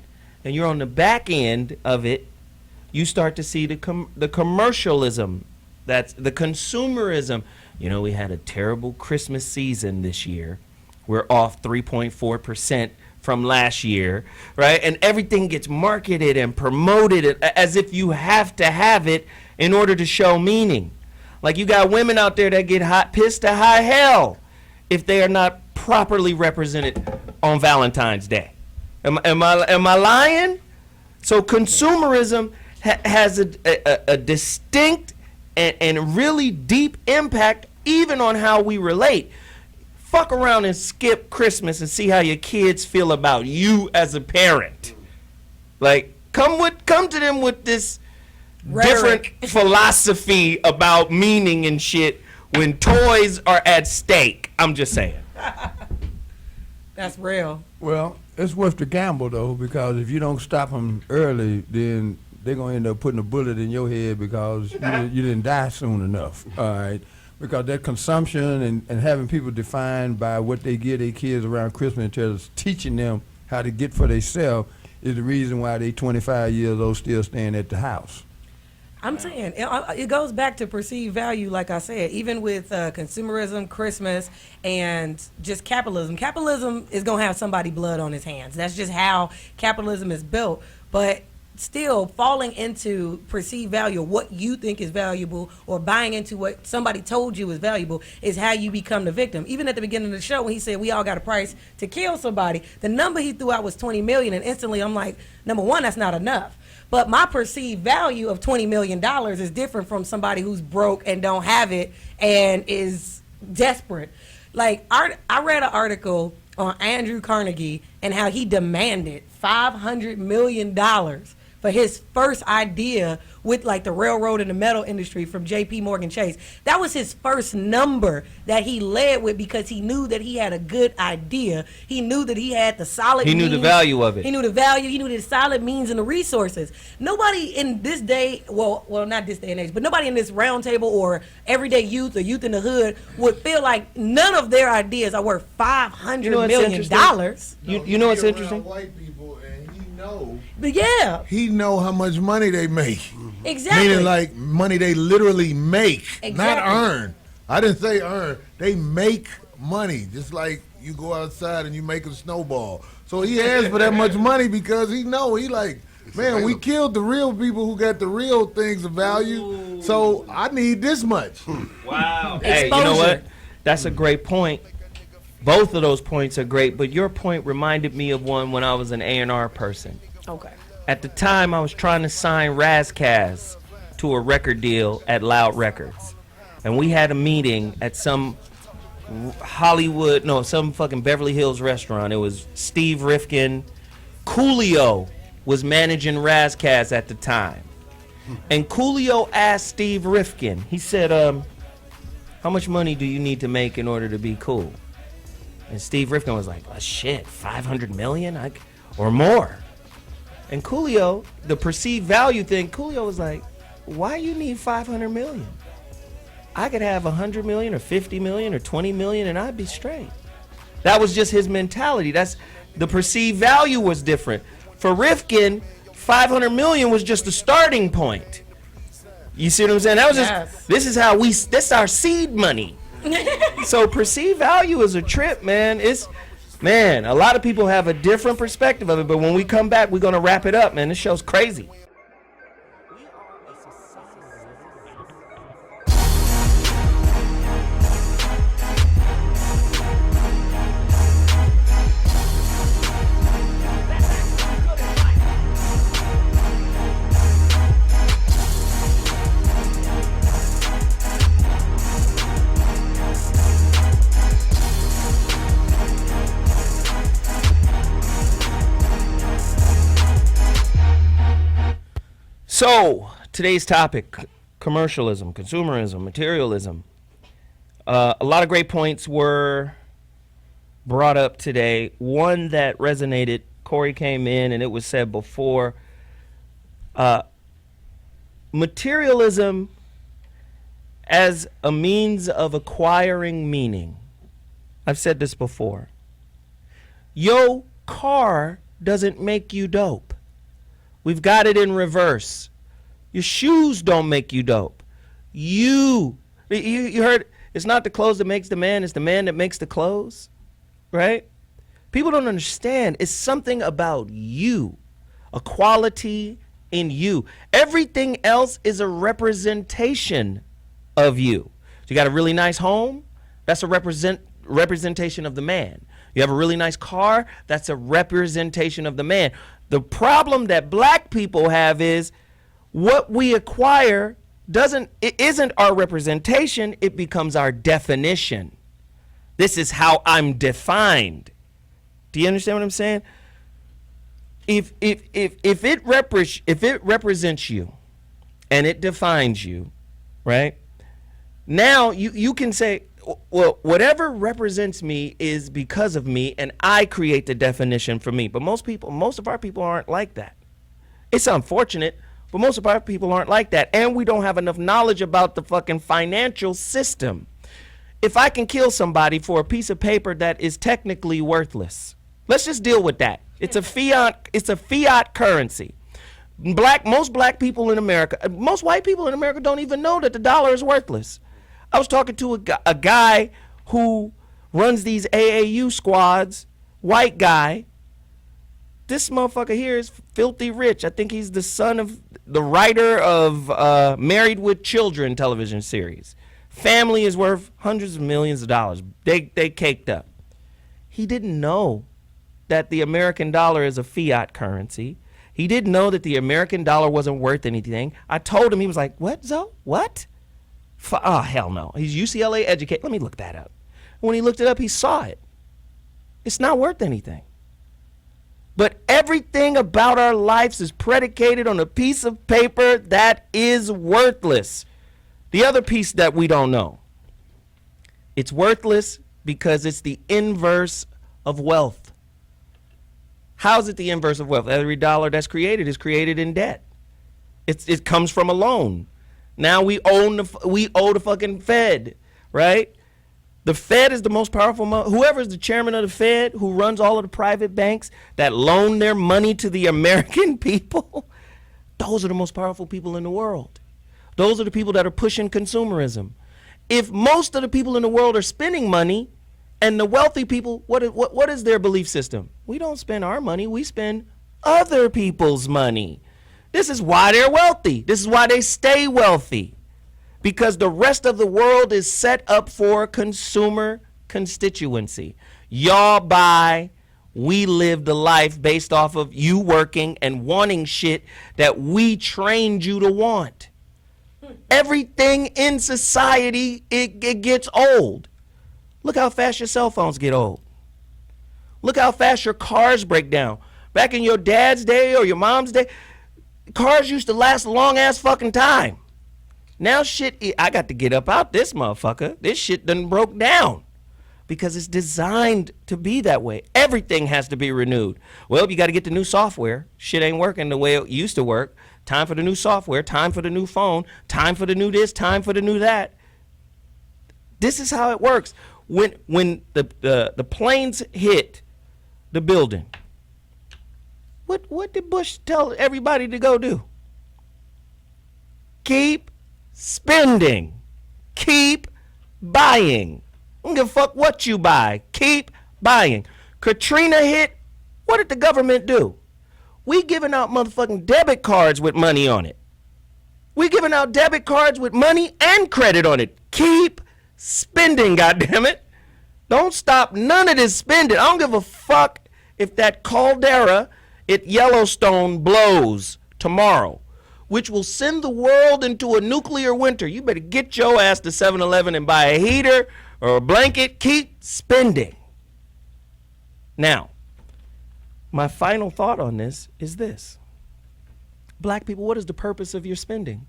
and you're on the back end of it, you start to see the commercialism. That's the consumerism. You know, we had a terrible Christmas season this year. We're off 3.4% from last year, right? And everything gets marketed and promoted as if you have to have it in order to show meaning. Like, you got women out there that get pissed to high hell if they are not properly represented on Valentine's Day. Am I lying? So consumerism has a distinct and really deep impact even on how we relate. Fuck around and skip Christmas and see how your kids feel about you as a parent. Like, come to them with this different philosophy about meaning and shit when toys are at stake. I'm just saying.
That's real.
Well, it's worth the gamble, though, because if you don't stop them early, then they're going to end up putting a bullet in your head because you didn't die soon enough, all right? Because that consumption and having people defined by what they give their kids around Christmas instead of teaching them how to get for themselves is the reason why they 25 years old still staying at the house.
I'm saying it goes back to perceived value, like I said, even with consumerism, Christmas, and just capitalism. Capitalism is going to have somebody blood on his hands. That's just how capitalism is built. But still falling into perceived value, or what you think is valuable, or buying into what somebody told you is valuable, is how you become the victim. Even at the beginning of the show, when he said we all got a price to kill somebody, the number he threw out was 20 million, and instantly I'm like, number one, that's not enough. But my perceived value of $20 million is different from somebody who's broke and don't have it and is desperate. Like, I read an article on Andrew Carnegie and how he demanded $500 million for his first idea with like the railroad and the metal industry from J.P. Morgan Chase. That was his first number that he led with, because he knew that he had a good idea. He knew that he had the solid
He knew the value of it.
He knew the value. He knew the solid means and the resources. Nobody in this day, well, not this day and age, but nobody in this round table or everyday youth or youth in the hood would feel like none of their ideas are worth $500 million.
You know what's interesting?
White people, and he know.
But yeah,
he know how much money they make.
Exactly.
Meaning like money they literally make, not
Exactly.
earn. I didn't say earn. They make money, just like you go outside and you make a snowball. So he asked for that much money because he know, he like, man, we killed the real people who got the real things of value. So I need this much.
Wow. Hey, you know what? That's a great point. Both of those points are great, but your point reminded me of one when I was an A&R person.
Okay.
At the time, I was trying to sign Razkaz to a record deal at Loud Records. And we had a meeting at some some fucking Beverly Hills restaurant. It was Steve Rifkin. Coolio was managing Razkaz at the time. And Coolio asked Steve Rifkin, he said, how much money do you need to make in order to be cool? And Steve Rifkin was like, shit, 500 million or more. And Coolio, the perceived value thing, Coolio was like, why you need 500 million? I could have 100 million or 50 million or 20 million and I'd be straight. That was just his mentality. That's the perceived value was different. For Rifkin, 500 million was just the starting point. You see what I'm saying? That was just, this is our seed money. So perceived value is a trip, man. A lot of people have a different perspective of it, but when we come back, we're going to wrap it up, man. This show's crazy. So, today's topic, commercialism, consumerism, materialism. A lot of great points were brought up today. One that resonated, Corey came in and it was said before, materialism as a means of acquiring meaning. I've said this before. Your car doesn't make you dope. We've got it in reverse. Your shoes don't make you dope. You heard, it's not the clothes that makes the man, it's the man that makes the clothes, right? People don't understand. It's something about you, a quality in you. Everything else is a representation of you. So you got a really nice home, that's a representation of the man. You have a really nice car, that's a representation of the man. The problem that black people have is what we acquire isn't our representation, it becomes our definition. This is how I'm defined. Do you understand what I'm saying? If it represents you and it defines you, right? Now you can say, well, whatever represents me is because of me, and I create the definition for me. But most of our people aren't like that. It's unfortunate, but most of our people aren't like that. And we don't have enough knowledge about the fucking financial system. If I can kill somebody for a piece of paper that is technically worthless, let's just deal with that. It's a fiat currency. Most black people in America, most white people in America don't even know that the dollar is worthless. I was talking to a guy who runs these AAU squads, white guy, This motherfucker here is filthy rich. I think he's the son of the writer of Married with Children television series. Family is worth hundreds of millions of dollars. They caked up. He didn't know that the American dollar is a fiat currency. He didn't know that the American dollar wasn't worth anything. I told him, he was like, what, Zoe? What? Oh, hell no. He's UCLA educated. Let me look that up. When he looked it up, he saw it. It's not worth anything. But everything about our lives is predicated on a piece of paper that is worthless. The other piece that we don't know, it's worthless because it's the inverse of wealth. How's it the inverse of wealth? Every dollar that's created is created in debt. It comes from a loan. Now we owe the fucking Fed, right? The Fed is the most powerful. Whoever is the chairman of the Fed, who runs all of the private banks that loan their money to the American people, those are the most powerful people in the world. Those are the people that are pushing consumerism. If most of the people in the world are spending money, and the wealthy people, what is their belief system? We don't spend our money, we spend other people's money. This is why they're wealthy. This is why they stay wealthy. Because the rest of the world is set up for consumer constituency. Y'all buy, we live the life based off of you working and wanting shit that we trained you to want. Everything in society, it gets old. Look how fast your cell phones get old. Look how fast your cars break down. Back in your dad's day or your mom's day, cars used to last a long ass fucking time. Now shit, I got to get up out this motherfucker. This shit done broke down because it's designed to be that way. Everything has to be renewed. Well, you got to get the new software. Shit ain't working the way it used to work. Time for the new software, time for the new phone, time for the new this, time for the new that. This is how it works. When the planes hit the building, what did Bush tell everybody to go do? Keep spending. Keep buying. I don't give a fuck what you buy. Keep buying. Katrina hit, what did the government do? We giving out motherfucking debit cards with money on it. We giving out debit cards with money and credit on it. Keep spending, goddammit. Don't stop none of this spending. I don't give a fuck if that caldera at Yellowstone blows tomorrow, which will send the world into a nuclear winter. You better get your ass to 7-Eleven and buy a heater or a blanket. Keep spending. Now, my final thought on this is this. Black people, what is the purpose of your spending?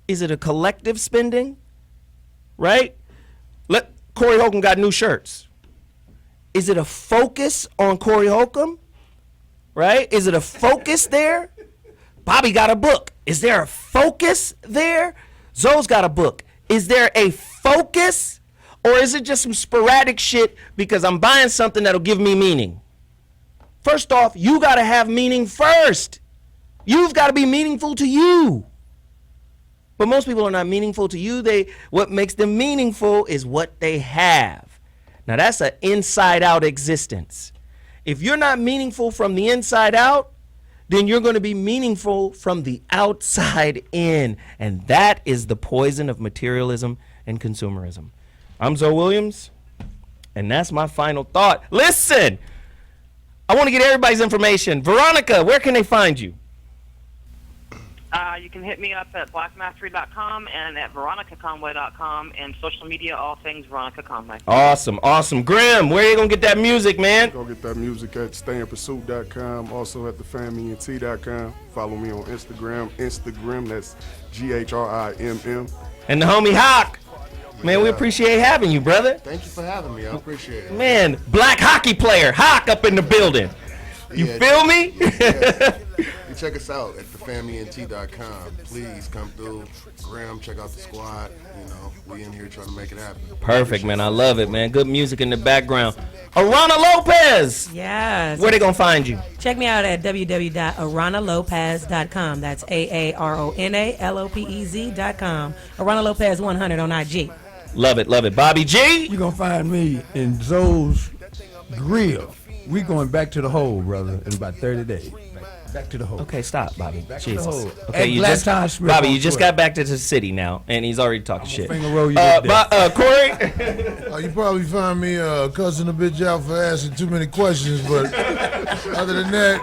Is it a collective spending? Right? Corey Holcomb got new shirts. Is it a focus on Corey Holcomb? Right? Is it a focus there? Bobby got a book. Is there a focus there? Zoe's got a book. Is there a focus? Or is it just some sporadic shit because I'm buying something that'll give me meaning? First off, you got to have meaning first. You've got to be meaningful to you. But most people are not meaningful to you. What makes them meaningful is what they have. Now that's an inside out existence. If you're not meaningful from the inside out, then you're going to be meaningful from the outside in. And that is the poison of materialism and consumerism. I'm Zoe Williams, and that's my final thought. Listen, I want to get everybody's information. Veronica, where can they find you?
You can hit me up at blackmastery.com and at veronicaconway.com, and social media, all things Veronica Conway.
Awesome. Ghrimmm, where you going to get that music, man?
Go get that music at stayinpursuit.com, also at thefamilynt.com. Follow me on Instagram, that's GHRIMM.
And the homie Hawk. Man, we appreciate having you, brother.
Thank you for having me. I appreciate it.
Man, black hockey player, Hawk up in the building. You feel me?
Yeah. You check us out at thefamilynt.com. Please come through. Ghrimmm, check out the squad. You know, we in here trying to make it happen.
Perfect, man. I love it, man. Good music in the background. Aarona Lopez.
Yes.
Where they gonna find you?
Check me out at www.aaronalopez.com. That's AARONALOPEZ.com. Aarona Lopez 100 on IG.
Love it, love it. Bobby G.
You're gonna find me in Zoe's Grill. We going back to the hole, brother, in about 30 days. Back to the hole.
Okay, stop, Bobby.
Back to the
Jesus.
hole.
Okay,
At
you just
Glanton-Smith
Bobby,
on
you just
Twitter.
got back to the city now, and he's already talking shit.
Finger roll you to death.
Corey.
You probably find me cussing a bitch out for asking too many questions, but other than that,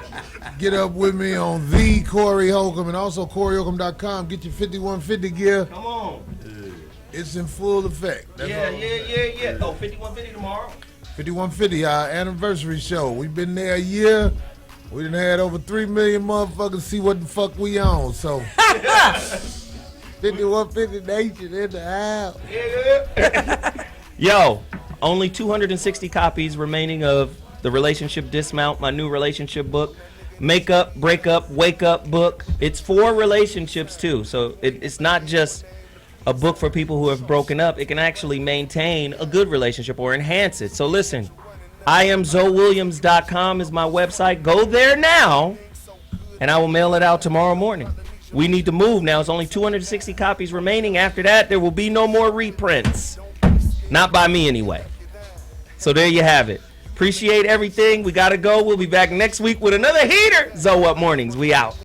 get up with me on the Corey Holcomb and also CoreyHolcomb.com. Get your 5150 gear.
Come on.
It's in full effect. That's
Yeah.
all.
Oh, 5150 tomorrow.
5150, our anniversary show. We've been there a year. We done had over 3 million motherfuckers see what the fuck we on. So 5150 Nation in the house.
Yo, only 260 copies remaining of The Relationship Dismount, my new relationship book. Make Up, Break Up, Wake Up book. It's for relationships too. So it's not just a book for people who have broken up. It can actually maintain a good relationship or enhance it. So listen, IamZoeWilliams.com is my website. Go there now, and I will mail it out tomorrow morning. We need to move now. It's only 260 copies remaining. After that, there will be no more reprints. Not by me, anyway. So there you have it. Appreciate everything. We got to go. We'll be back next week with another heater. Zoe Up Mornings. We out.